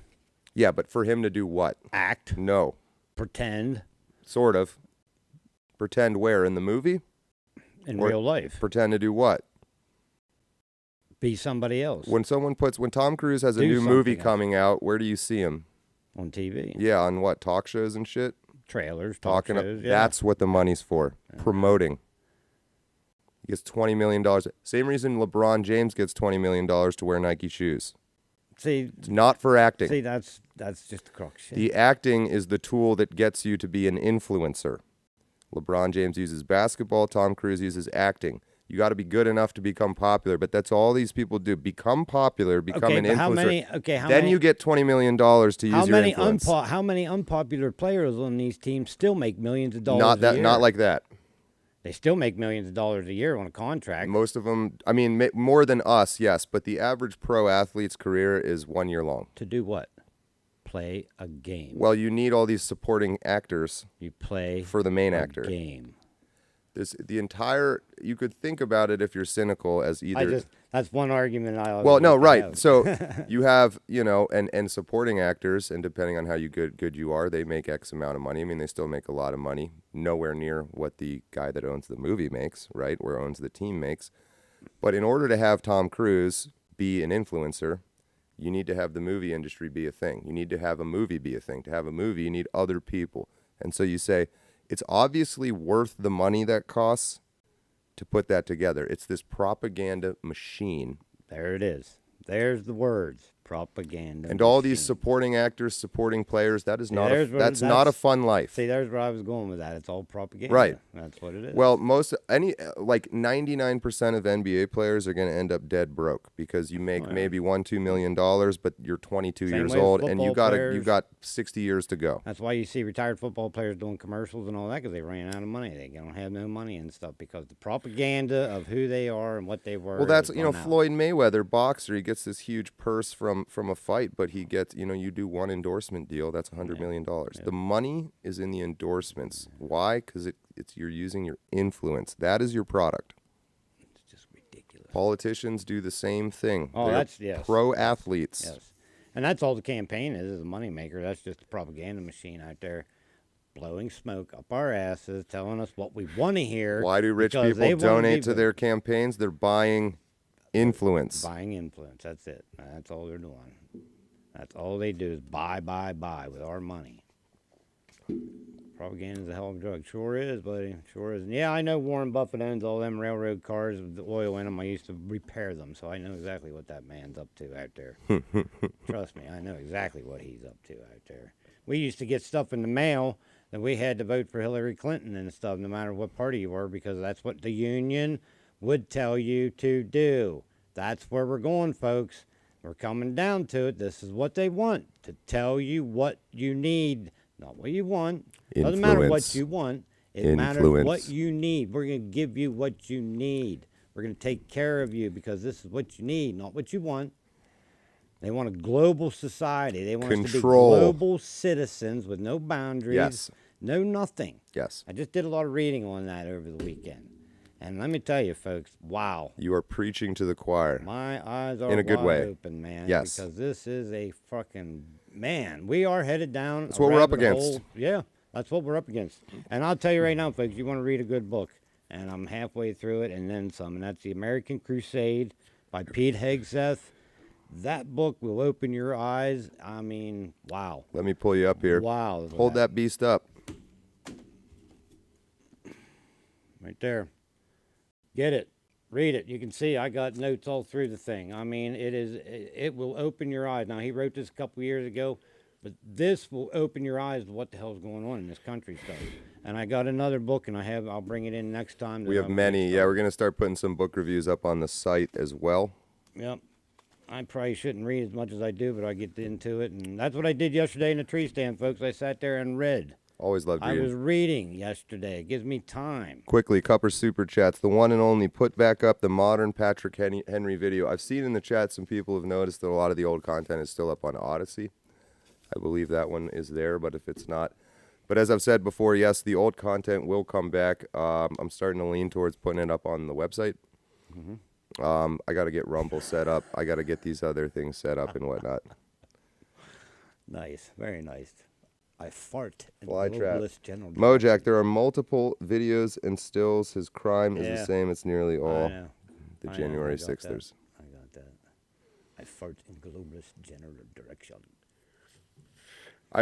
Yeah, but for him to do what? Act. No. Pretend. Sort of. Pretend where? In the movie? In real life. Pretend to do what? Be somebody else. When Tom Cruise has a new movie coming out, where do you see him? On TV. Yeah, on what? Talk shows and shit? Trailers, talk shows. That's what the money's for. Promoting. He gets $20 million. Same reason LeBron James gets $20 million to wear Nike shoes. See, It's not for acting. see, that's just the crux. Shit. The acting is the tool that gets you to be an influencer. LeBron James uses basketball. Tom Cruise uses acting. You got to be good enough to become popular, but that's all these people do. Become popular, become an influencer. Then you get $20 million to use your influence. How many unpopular players on these teams still make millions of dollars a year? Not like that. They still make millions of dollars a year on a contract. Most of them, I mean, more than us, yes, but the average pro athlete's career is 1 year long. To do what? Play a game. Well, you need all these supporting actors. You play for the main actor. Game. You could think about it if you're cynical as either. That's one argument I always. Well, no, right. have. So you have, and supporting actors, and depending on how good you are, they make X amount of money. I mean, they still make a lot of money, nowhere near what the guy that owns the movie makes, right, or owns the team makes. But in order to have Tom Cruise be an influencer, you need to have the movie industry be a thing. You need to have a movie be a thing. To have a movie, you need other people. And so you say, it's obviously worth the money that costs to put that together. It's this propaganda machine. There it is. There's the words. Propaganda. And all these supporting actors, supporting players, that's not a fun life. See, there's where I was going with that. It's all propaganda. Right. That's what it is. Well, 99% of NBA players are going to end up dead broke because you make maybe $1-2 million, but you're 22 years old and you got 60 years to go. That's why you see retired football players doing commercials and all that because they ran out of money. They don't have no money and stuff because the propaganda of who they are and what they were. Well, that's Floyd Mayweather, boxer. He gets this huge purse from a fight, but he gets, you do one endorsement deal, that's $100 million. Yeah. The money is in the endorsements. Why? Because you're using your influence. That is your product. It's just ridiculous. Politicians do the same thing. Oh, They're pro athletes. Yes. And that's all the campaign is a moneymaker. That's just a propaganda machine out there blowing smoke up our asses, telling us what we want to hear. Why do rich people donate to their campaigns? They're buying influence. Buying influence. That's it. That's all they're doing. That's all they do is buy with our money. Propaganda is a hell of a drug. Sure is, buddy. Sure is. And yeah, I know Warren Buffett owns all them railroad cars with the oil in them. I used to repair them, so I know exactly what that man's up to out there. Trust me, I know exactly what he's up to out there. We used to get stuff in the mail that we had to vote for Hillary Clinton and stuff, no matter what party you were, because that's what the union would tell you to do. That's where we're going, folks. We're coming down to it. This is what they want, to tell you what you need, not what you want. Doesn't matter what you want. It matters what you need. We're going to give you what you need. We're going to take care of you because this is what you need, not what you want. They want a global society. They want us to be global citizens with no boundaries, no nothing. Yes. I just did a lot of reading on that over the weekend. And let me tell you, folks, wow. You are preaching to the choir. My eyes are in a good way. Open, man. Yes. Because this is a fucking, man, we are headed down. That's what we're up against. Yeah, that's what we're up against. And I'll tell you right now, folks, you want to read a good book. And I'm halfway through it and then some. And that's The American Crusade by Pete Hegseth. That book will open your eyes. I mean, wow. Let me pull you up here. Wow. Hold that beast up. Right there. Get it. Read it. You can see I got notes all through the thing. I mean, it will open your eyes. Now, he wrote this a couple years ago, but this will open your eyes to what the hell's going on in this country stuff. And I got another book, and I'll bring it in next time. We have many. Yeah, we're going to start putting some book reviews up on the site as well. Yep. I probably shouldn't read as much as I do, but I get into it. And that's what I did yesterday in the tree stand, folks. I sat there and read. Always loved reading. I was reading yesterday. It gives me time. Quickly, Cupper Super Chats. The one and only, put back up the modern Patrick Henry video. I've seen in the chat some people have noticed that a lot of the old content is still up on Odyssey. I believe that one is there, but if it's not. But as I've said before, yes, the old content will come back. I'm starting to lean towards putting it up on the website. Mm-hmm. I got to get Rumble set up. I got to get these other things set up and whatnot. Nice. Very nice. I fart in Fly the trap. globalist general. Mojack, there are multiple videos and stills. His crime is the same. It's nearly all the January 6thers. I got that. I fart in globalist general direction.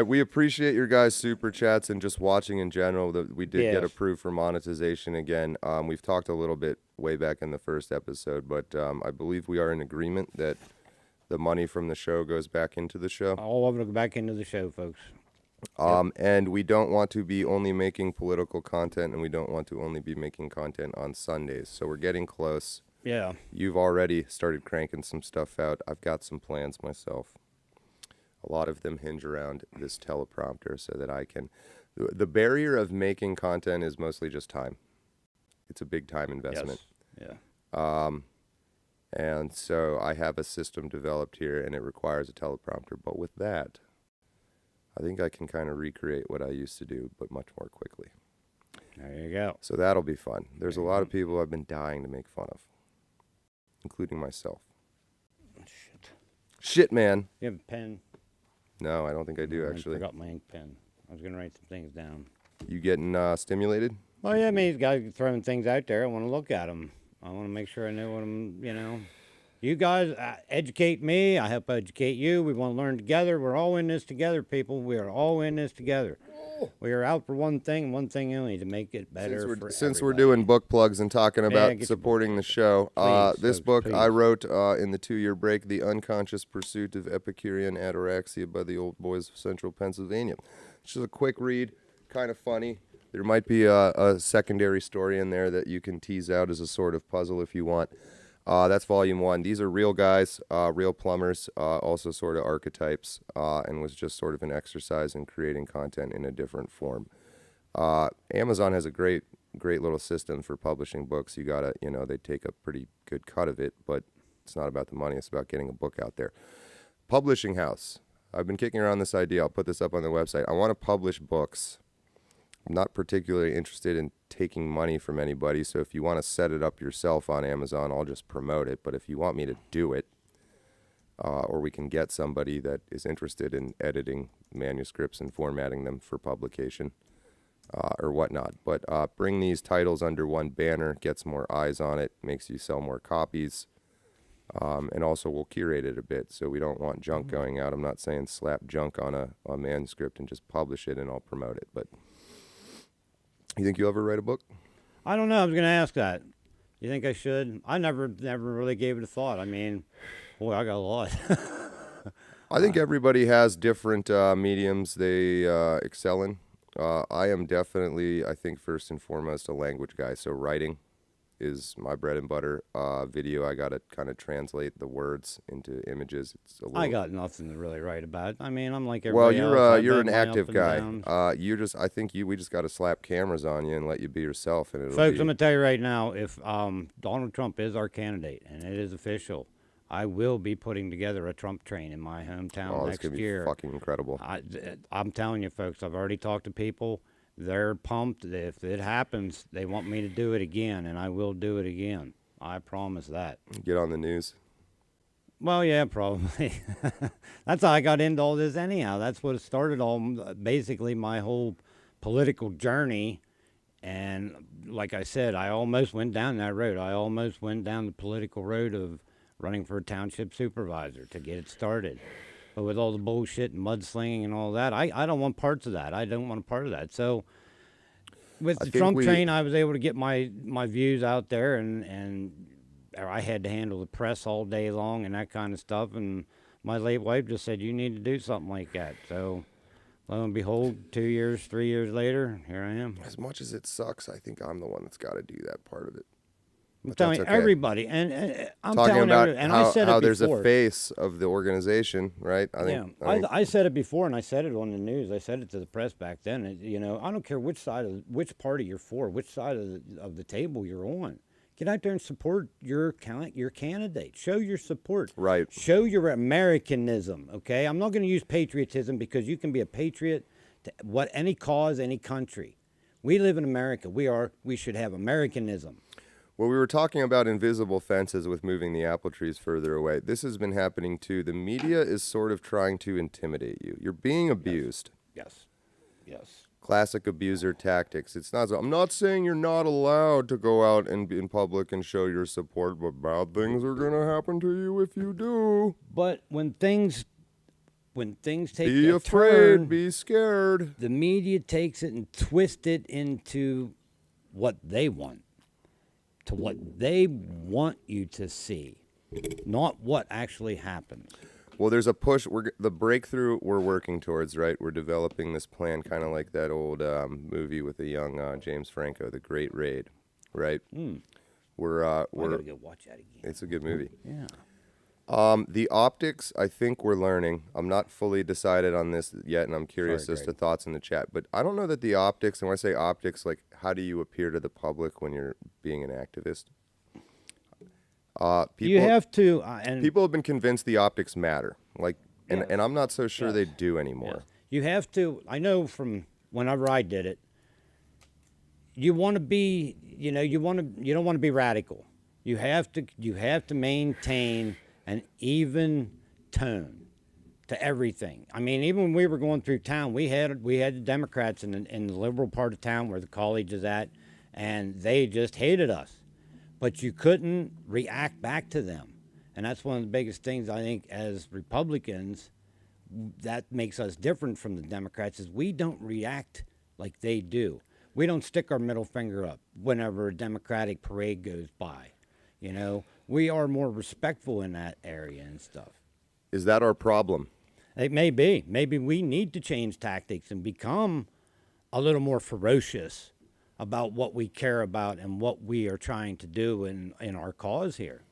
We appreciate your guys' super chats and just watching in general. That we did get Yes. approved for monetization again. We've talked a little bit way back in the first episode, but I believe we are in agreement that the money from the show goes back into the show. All of it will go back into the show, folks. And we don't want to be only making political content, and we don't want to only be making content on Sundays. So we're getting close. Yeah. You've already started cranking some stuff out. I've got some plans myself. A lot of them hinge around this teleprompter so that I can... The barrier of making content is mostly just time. It's a big time investment. Yes. Yeah. And so I have a system developed here, and it requires a teleprompter. But with that, I think I can kind of recreate what I used to do, but much more quickly. There you go. So that'll be fun. There's a lot of people I've been dying to make fun of, including myself. Shit. Shit, man. You have a pen? No, I don't think I do, actually. I forgot my ink pen. I was going to write some things down. You getting stimulated? Well, yeah, I mean, these guys throwing things out there. I want to look at them. I want to make sure I know what I'm, You guys educate me. I help educate you. We want to learn together. We're all in this together, people. We are all in this together. We are out for one thing, one thing only, to make it better Since we're everybody. doing book plugs and talking about get your supporting the show, Please, this folks, book I please. wrote in the 2-year break, The Unconscious Pursuit of Epicurean Ataraxia by the Old Boys of Central Pennsylvania. It's just a quick read, kind of funny. There might be a secondary story in there that you can tease out as a sort of puzzle if you want. That's volume 1. These are real guys, real plumbers, also sort of archetypes, and was just sort of an exercise in creating content in a different form. Amazon has a great little system for publishing books. You gotta, they take a pretty good cut of it, but it's not about the money. It's about getting a book out there. Publishing house. I've been kicking around this idea. I'll put this up on the website. I want to publish books. I'm not particularly interested in taking money from anybody, so if you want to set it up yourself on Amazon, I'll just promote it. But if you want me to do it, or we can get somebody that is interested in editing manuscripts and formatting them for publication, or whatnot. But bring these titles under one banner, gets more eyes on it, makes you sell more copies, and also we'll curate it a bit, so we don't want junk going out. I'm not saying slap junk on a manuscript and just publish it and I'll promote it, but... You think you'll ever write a book? I don't know. I was going to ask that. You think I should? I never really gave it a thought. I mean, boy, I got a lot. I think everybody has different mediums they excel in. I am definitely, I think, first and foremost, a language guy. So writing is my bread and butter. Video, I got to kind of translate the words into images. It's a little... I got nothing to really write about. I mean, I'm like everybody else. Well, I've you're had an my active up and guy. downs. We just got to slap cameras on you and let you be yourself, and it'll Folks, be... I'm going to tell you right now, if Donald Trump is our candidate, and it is official, I will be putting together a Trump train in my hometown it's next gonna year. be fucking incredible. I'm telling you, folks, I've already talked to people. They're pumped. If it happens, they want me to do it again, and I will do it again. I promise that. Get on the news. Well, yeah, probably. That's how I got into all this anyhow. That's what started basically my whole political journey. And like I said, I almost went down that road. I almost went down the political road of running for a township supervisor to get it started. But with all the bullshit and mudslinging and all that, I don't want parts of that. I don't want a part of that. So with the Trump train, I was able to get my views out there, and I had to handle the press all day long and that kind of stuff. And my late wife just said, you need to do something like that. So lo and behold, 2 years, 3 years later, here I am. As much as it sucks, I think I'm the one that's got to do that part of it. I'm telling you, everybody, and I'm talking telling about everybody, and how, I said how it there's before. a face of the organization, right? I said it before, and I said it on the news. I said it to the press back then. I don't care which party you're for, which side of the table you're on. Get out there and support your candidate. Show your support. Right. Show your Americanism. Okay. I'm not going to use patriotism, because you can be a patriot to any cause, any country. We live in America. We should have Americanism. Well, we were talking about invisible fences with moving the apple trees further away. This has been happening too. The media is sort of trying to intimidate you. You're being abused. Yes. Classic abuser tactics. It's not. I'm not saying you're not allowed to go out and be in public and show your support, but bad things are going to happen to you if you do. But when things when things take Be a afraid, turn, be scared. the media takes it and twists it into what they want, to what they want you to see, not what actually happens. Well, there's a push. The breakthrough we're working towards, right? We're developing this plan, kind of like that old movie with the young James Franco, The Great Raid, right? We're I gotta go watch that again. It's a good movie. Yeah. The optics, I think we're learning. I'm not fully decided on this yet, and I'm curious Sorry, as to Greg. thoughts in the chat. But I don't know that the optics, and when I say optics, like how do you appear to the public when you're being an activist? People, You have to, and people have been convinced the optics matter, like, Yes. and I'm not so sure they Yes. do anymore. yes. You have to. I know from whenever I did it. You want to be, you don't want to be radical. You have to maintain an even tone to everything. I mean, even when we were going through town, we had the Democrats in the liberal part of town where the college is at, and they just hated us. But you couldn't react back to them. And that's one of the biggest things I think as Republicans that makes us different from the Democrats is we don't react like they do. We don't stick our middle finger up whenever a Democratic parade goes by. We are more respectful in that area and stuff. Is that our problem? It may be. Maybe we need to change tactics and become a little more ferocious about what we care about and what we are trying to do in our cause here.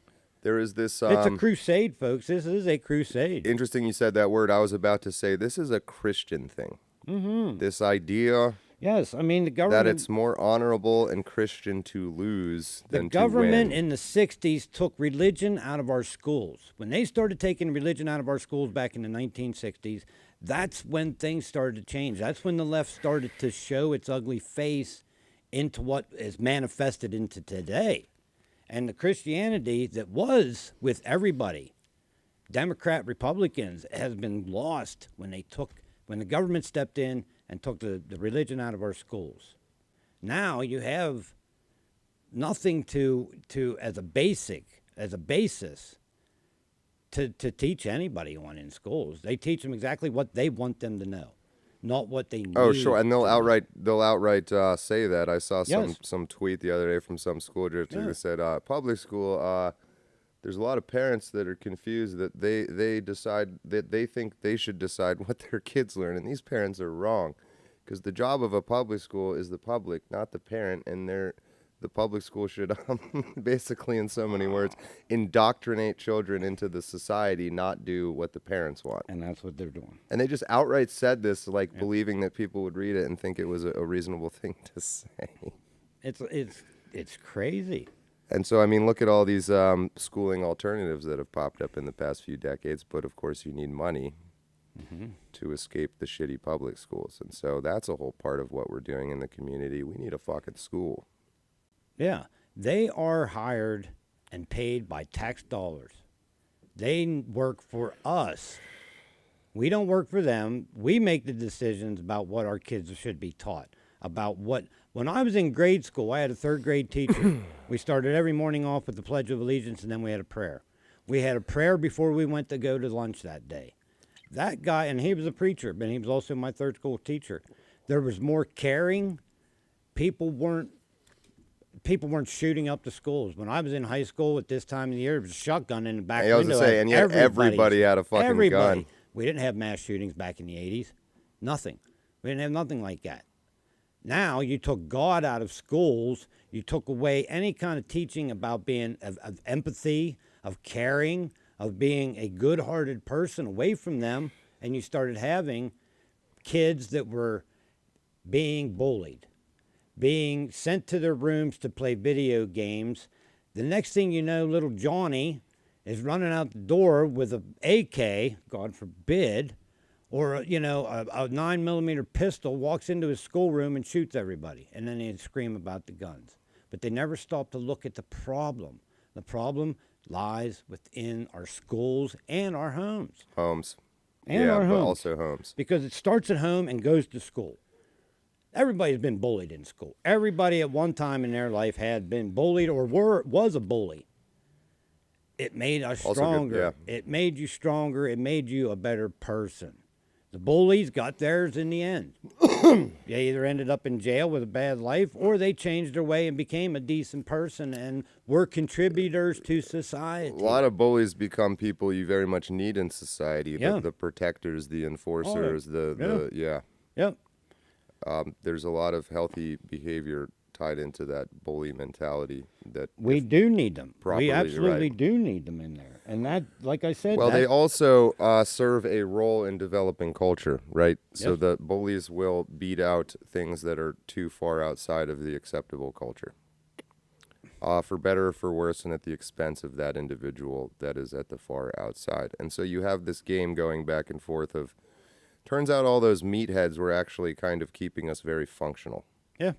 There is this. It's a crusade, folks. This is a crusade. Interesting you said that word. I was about to say this is a Christian thing. Mm-hmm. This idea Yes, I mean the government. that it's more honorable and Christian to lose The than government to win. in the 60s took religion out of our schools. When they started taking religion out of our schools back in the 1960s, that's when things started to change. That's when the left started to show its ugly face into what is manifested into today. And the Christianity that was with everybody, Democrat, Republicans, has been lost when the government stepped in and took the religion out of our schools. Now you have nothing to as a basis to teach anybody on in schools. They teach them exactly what they want them to know, not what they need. Oh, sure, and they'll to know. outright say that. I saw Yes. some tweet the other day from some school director Yeah. who said, "Public school, there's a lot of parents that are confused that they decide that they think they should decide what their kids learn, and these parents are wrong, because the job of a public school is the public, not the parent, and the public school should basically, in so many words, indoctrinate children into the society, not do what the parents want." And that's what they're doing. And they just outright said this, like believing that people would read it and think it was a reasonable thing to say. It's crazy. And so, I mean, look at all these schooling alternatives that have popped up in the past few decades. But of course, you need money to escape the shitty public schools. And so that's a whole part of what we're doing in the community. We need a fucking school. Yeah, they are hired and paid by tax dollars. They work for us. We don't work for them. We make the decisions about what our kids should be taught. About what, when I was in grade school, I had a third grade teacher. We started every morning off with the Pledge of Allegiance, and then we had a prayer. We had a prayer before we went to go to lunch that day. That guy, and he was a preacher, but he was also my third school teacher. There was more caring. People weren't shooting up the schools. When I was in high school at this time of the year, there was a shotgun in the back I was window. gonna say, and yet everybody had a fucking gun. We didn't have mass shootings back in the 80s. Nothing. We didn't have nothing like that. Now you took God out of schools. You took away any kind of teaching about being of empathy, of caring, of being a good-hearted person away from them, and you started having kids that were being bullied, being sent to their rooms to play video games. The next thing you know, little Johnny is running out the door with an AK, God forbid, or a 9mm pistol, walks into his schoolroom and shoots everybody, and then they'd scream about the guns. But they never stop to look at the problem. The problem lies within our schools and our homes. Homes. And yeah, our but homes. also homes. Because it starts at home and goes to school. Everybody's been bullied in school. Everybody at one time in their life had been bullied or was a bully. it made us Also good, stronger. yeah. It made you stronger. It made you a better person. The bullies got theirs in the end. They either ended up in jail with a bad life, or they changed their way and became a decent person and were contributors to society. A lot of bullies become people you very much need in society. Yeah. The protectors, the enforcers, Yep. There's a lot of healthy behavior tied into that bully mentality. That We do need them. properly, We absolutely right. do need them in there. And that, like I said, Well, that, they also serve a role in developing culture, right? So Yes. the bullies will beat out things that are too far outside of the acceptable culture, for better or for worse, and at the expense of that individual that is at the far outside. And so you have this game going back and forth of, turns out all those meatheads were actually kind of keeping us very functional. yeah.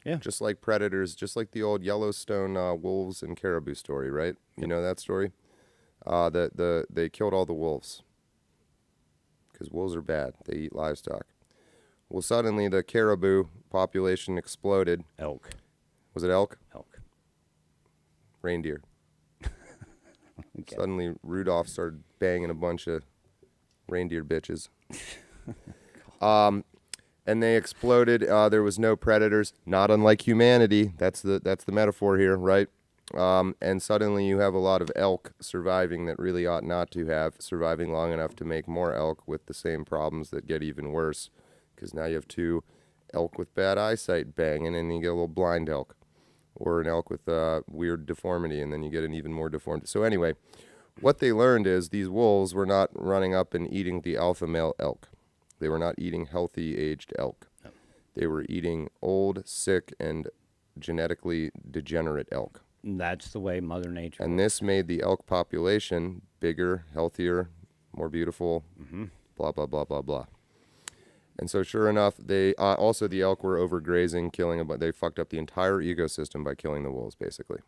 Yeah. Just like predators, just like the old Yellowstone wolves and caribou story, right? You know that story? They killed all the wolves because wolves are bad. They eat livestock. Well, suddenly the caribou population exploded. Elk. Was it elk? Elk. Reindeer. Okay. Suddenly Rudolph started banging a bunch of reindeer bitches. And they exploded. There was no predators, not unlike humanity. That's the metaphor here, right? And suddenly you have a lot of elk surviving that really ought not to have, surviving long enough to make more elk with the same problems that get even worse. Because now you have two elk with bad eyesight banging, and you get a little blind elk. Or an elk with weird deformity, and then you get an even more deformed. So anyway, what they learned is these wolves were not running up and eating the alpha male elk. They were not eating healthy aged elk. No. They were eating old, sick, and genetically degenerate elk. That's the way Mother Nature And works. this made the elk population bigger, healthier, more beautiful, blah, blah, blah, blah, blah. And so sure enough, they also the elk were overgrazing, killing, but they fucked up the entire ecosystem by killing the wolves, basically.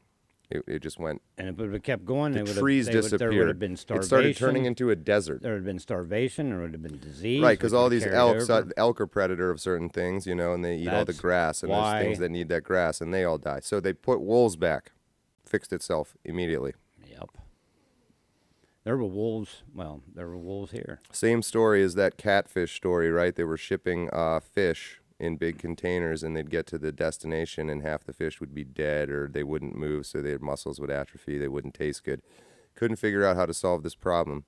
It just went, And if it would have kept going, the trees disappeared. there would have been starvation. It started turning into a desert. There would have been starvation. There would have been disease. Right, because which all would these have carried elk, over. elk are predator of certain things, you know, and they eat all the That's grass, and why- there's things that need that grass, and they all die. So they put wolves back, fixed itself immediately. Yep. There were wolves. Well, there were wolves here. Same story as that catfish story, right? They were shipping fish in big containers, and they'd get to the destination, and half the fish would be dead, or they wouldn't move, so their muscles would atrophy. They wouldn't taste good. Couldn't figure out how to solve this problem.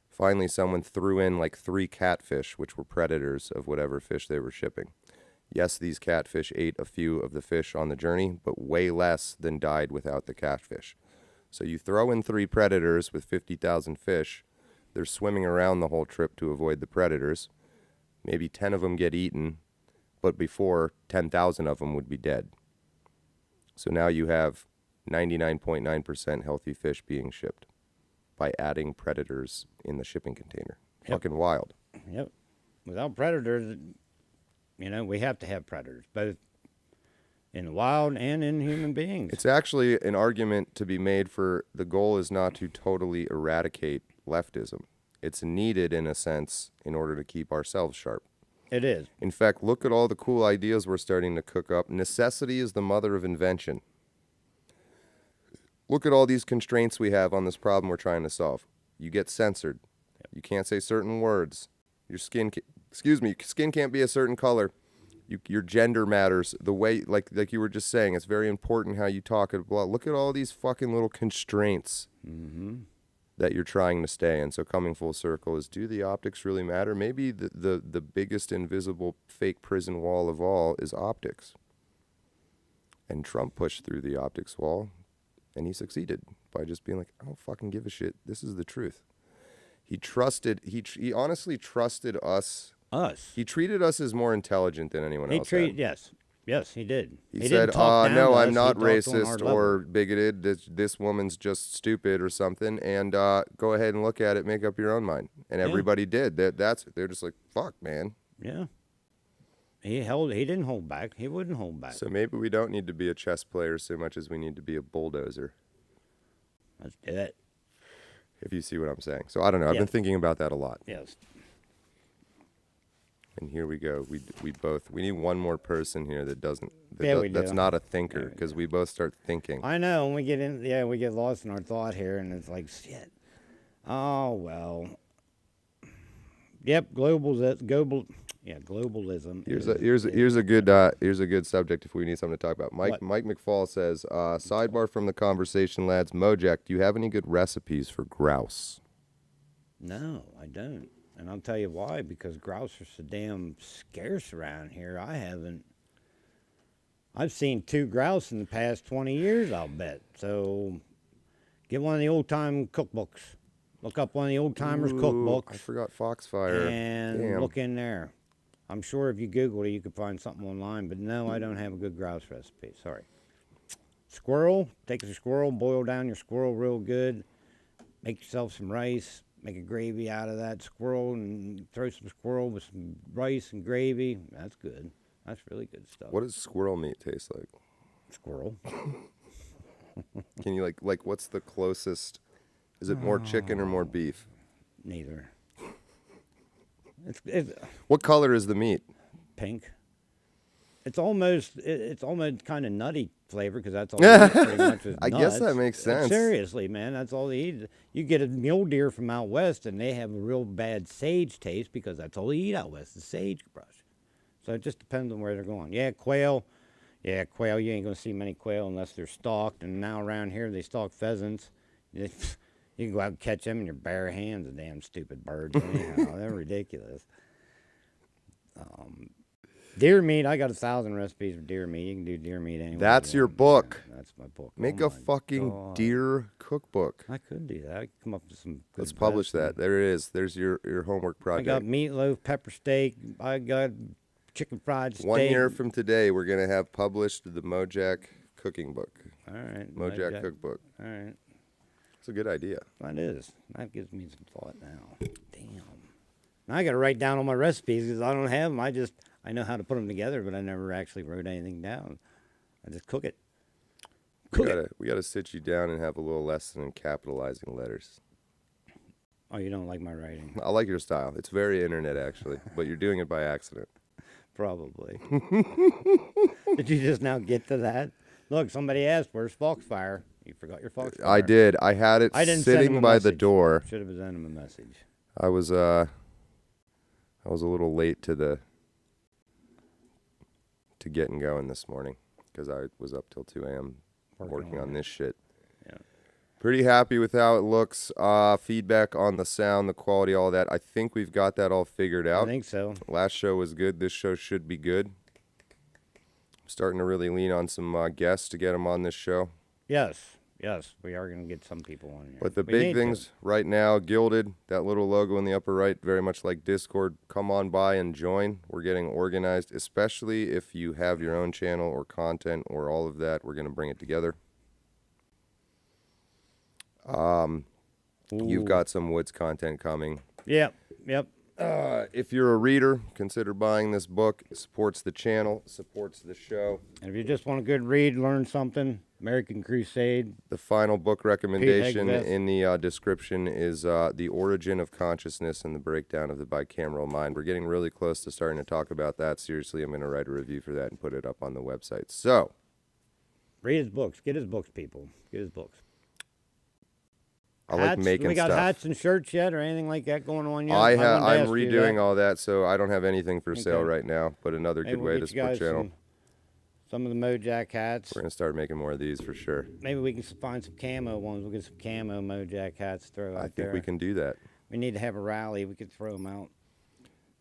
Finally, someone threw in like 3 catfish, which were predators of whatever fish they were shipping. Yes, these catfish ate a few of the fish on the journey, but way less than died without the catfish. So you throw in 3 predators with 50,000 fish. They're swimming around the whole trip to avoid the predators. Maybe 10 of them get eaten, but before 10,000 of them would be dead. So now you have 99.9% healthy fish being shipped by adding predators in the shipping container. Yep. Fucking wild. Yep. Without predators, we have to have predators, both in the wild and in human beings. It's actually an argument to be made for the goal is not to totally eradicate leftism. It's needed in a sense in order to keep ourselves sharp. It is. In fact, look at all the cool ideas we're starting to cook up. Necessity is the mother of invention. Look at all these constraints we have on this problem we're trying to solve. You get censored. You can't say certain words. Your skin, skin can't be a certain color. Your gender matters. The way, like you were just saying, it's very important how you talk. Look at all these fucking little constraints that you're trying to stay in. So coming full circle is, do the optics really matter? Maybe the biggest invisible fake prison wall of all is optics. And Trump pushed through the optics wall, and he succeeded by just being like, I don't fucking give a shit. This is the truth. He honestly trusted us. Us. He treated us as more intelligent than anyone else had. Yes, he did. He didn't said, talk down no, to I'm us, not he talked on our racist level. or bigoted. This woman's just stupid or something. And go ahead and look at it. Make up your own mind. And everybody did. They're just like, fuck, man. Yeah. He didn't hold back. He wouldn't hold back. So maybe we don't need to be a chess player so much as we need to be a bulldozer, Let's do it. if you see what I'm saying. So I don't know. I've Yeah. been thinking about that a lot. Yes. And here we go. We need one more person here that Yeah, we That's do. not a thinker because we both start thinking. I know. When we get in, yeah, we get lost in our thought here, and it's like, shit. Oh, well. Yep, globalism. Here's a good subject if we need something to talk about. Mike McFall says, sidebar from the conversation, lads. Mojack, do you have any good recipes for grouse? No, I don't. And I'll tell you why, because grouse are so damn scarce around here. I've seen 2 grouse in the past 20 years, I'll bet. So get one of the old-time cookbooks. Look up one of the old-timers cookbooks. I forgot Foxfire. And look in there. I'm sure if you Google it, you could find something online. But no, I don't have a good grouse recipe. Sorry. Squirrel. Take your squirrel, boil down your squirrel real good. Make yourself some rice. Make a gravy out of that squirrel and throw some squirrel with some rice and gravy. That's good. That's really good stuff. What does squirrel meat taste like? Squirrel. Can you like what's the closest? Is it more chicken or more beef? Neither. It's What color is the meat? pink. It's almost kind of nutty flavor because that's all they eat pretty much is nuts. I guess that makes sense. Seriously, man, that's all they eat. You get a mule deer from out west, and they have a real bad sage taste because that's all they eat out west, the sagebrush. So it just depends on where they're going. Yeah, quail. Yeah, quail. You ain't gonna see many quail unless they're stalked. And now around here they stalk pheasants. You can go out and catch them in your bare hands. The damn stupid birds. Anyhow, they're ridiculous. Deer meat, I got 1,000 recipes for deer meat. You can do deer meat anyway. That's your book. That's my book. Make a fucking deer cookbook. I could do that. I could come up with some good Let's publish recipes. that. There it is. There's your homework I project. got meatloaf, pepper steak. I got chicken fried steak. 1 year from today, we're going to have published the Mojack cooking book. All right. Mojack cookbook. All right. It's a good idea. That is. That gives me some thought now. Damn. Now I got to write down all my recipes because I don't have them. I know how to put them together, but I never actually wrote anything down. I just cook it. We gotta sit you down and have a little lesson in capitalizing letters. Oh, you don't like my writing? I like your style. It's very internet, actually, but you're doing it by accident. Probably. Did you just now get to that? Look, somebody asked, "Where's Foxfire?" You forgot your Foxfire. I did. I had it sitting by the door. Should have sent him a message. I was a little late to getting going this morning because I was up till 2 a.m. working on this shit. Yeah. Pretty happy with how it looks. Feedback on the sound, the quality, all that. I think we've got that all figured out. I think so. Last show was good. This show should be good. I'm starting to really lean on some guests to get them on this show. Yes, we are going to get some people on here. But the big things right now, Gilded, that little logo in the upper right, very much like Discord. Come on by and join. We're getting organized, especially if you have your own channel or content or all of that. We're going to bring it together. You've got some Woods content coming. Yep. If you're a reader, consider buying this book. It supports the channel, supports the show. And if you just want a good read, learn something, American Crusade. The final book recommendation Pete Hegvest. in the description is The Origin of Consciousness and the Breakdown of the Bicameral Mind. We're getting really close to starting to talk about that. Seriously, I'm going to write a review for that and put it up on the website. So, Read his books. Get his books, people. Get his books. I like making we got stuff. hats and shirts yet or anything like that going on yet? I'm redoing all that, so I don't have anything for sale right now, but another Maybe good we'll way get to you support guys channel. Some of the Mojack hats. We're going to start making more of these for sure. Maybe we can find some camo ones. We'll get some camo Mojack hats to throw out there. I think we can do that. We need to have a rally. We could throw them out.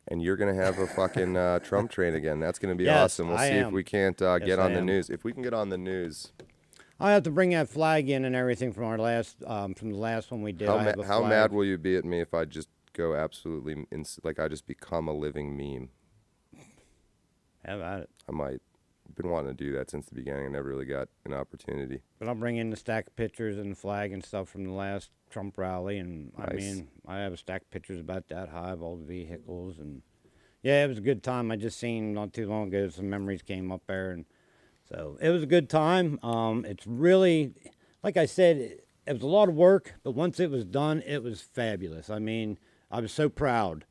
And you're going to have a fucking Trump train again. That's going to be Yes, awesome. We'll I see am. if we can't get I on the am. news. If we can get on the news. I have to bring that flag in and everything from our last, from the last one we did. How mad will you be at me if I just go absolutely, like I just become a living meme? How about it? I might. I've been wanting to do that since the beginning. I never really got an opportunity. But I'll bring in the stack of pictures and the flag and stuff from the last Trump rally. And Nice. I mean, I have a stack of pictures about that high of all the vehicles. And yeah, it was a good time. I just seen not too long ago, some memories came up there. And so it was a good time. It's really, like I said, it was a lot of work, but once it was done, it was fabulous. I mean, I was so proud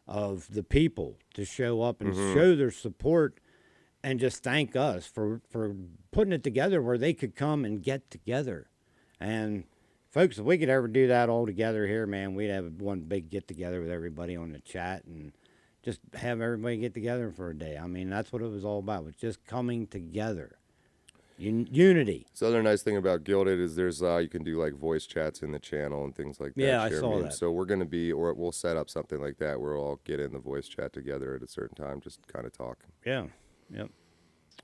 of the people to show up and show their support and just thank us for putting it together where they could come and get together. And folks, if we could ever do that all together here, man, we'd have one big get together with everybody on the chat and just have everybody get together for a day. I mean, that's what it was all about, was just coming together. Unity. The other nice thing about Gilded is there's you can do like voice chats in the channel and things like that. Yeah, I share saw memes. that. So we're going to be, or we'll set up something like that where we'll all get in the voice chat together at a certain time, just kind of talk. Yeah, yep.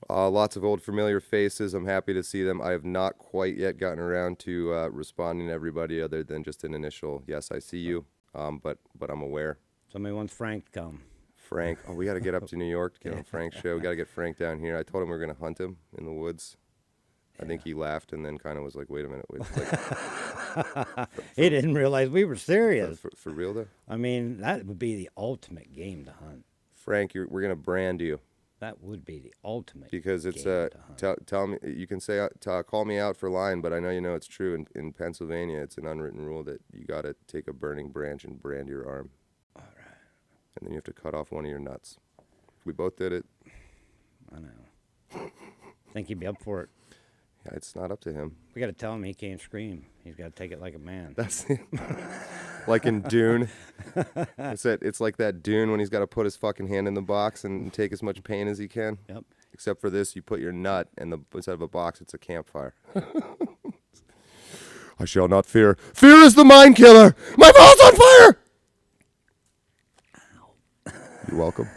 Lots of old familiar faces. I'm happy to see them. I have not quite yet gotten around to responding to everybody other than just an initial, yes, I see you, but I'm aware. Somebody wants Frank to come. Frank, we got to get up to New York to get on Frank's show. We got to get Frank down here. I told him we were going to hunt him in the woods. I think he laughed and then kind of was like, wait a minute. Wait, He didn't realize we were serious. For real, though? I mean, that would be the ultimate game to hunt. Frank, we're going to brand you. That would be the ultimate because it's game to hunt. tell me, you can say call me out for lying, but I know it's true. In Pennsylvania, it's an unwritten rule that you got to take a burning branch and brand your arm. All right. And then you have to cut off one of your nuts. We both did it. I know. Think he'd be up for it. Yeah, it's not up to him. We got to tell him he can't scream. He's got to take it like a man. That's like in Dune. It's like that Dune when he's got to put his fucking hand in the box and take as much pain as he can. Yep. Except for this, you put your nut, and instead of a box, it's a campfire. I shall not fear. Fear is the mind killer. My ball's on fire. Ow. You're welcome.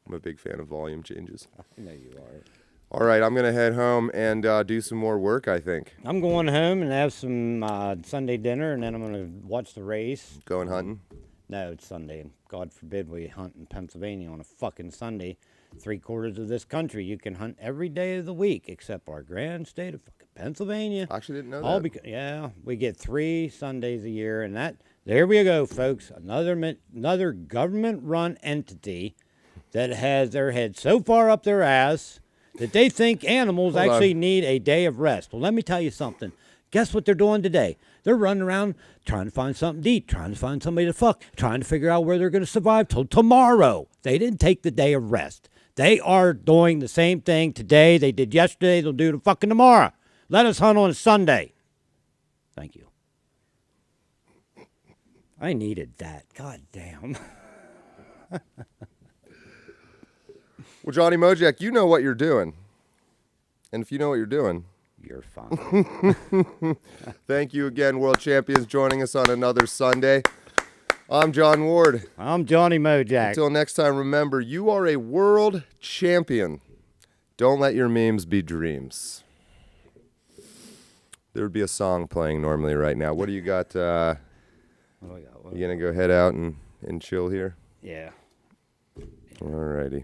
I'm a big fan of volume changes. I know you are. All right, I'm going to head home and do some more work, I think. I'm going home and have some Sunday dinner, and then I'm going to watch the race. Going hunting? No, it's Sunday. God forbid we hunt in Pennsylvania on a fucking Sunday. 3/4 of this country, you can hunt every day of the week except our grand state of fucking Pennsylvania. I actually didn't know that. Yeah, we get 3 Sundays a year, and there we go, folks. Another government-run entity that has their head so far up their ass that they think animals actually need a day of rest. Well, let me tell you something. Guess what they're doing today? They're running around trying to find something to eat, trying to find somebody to fuck, trying to figure out where they're going to survive till tomorrow. They didn't take the day of rest. They are doing the same thing today they did yesterday. They'll do it fucking tomorrow. Let us hunt on a Sunday. Thank you. I needed that. God damn. Well, Johnny Mojack, you know what you're doing. And if you know what you're doing, you're fine. Thank you again, world champions, joining us on another Sunday. I'm John Ward. I'm Johnny Mojack. Until next time, remember, you are a world champion. Don't let your memes be dreams. There would be a song playing normally right now. What do you got? You going to go head out and chill here? Yeah. All righty.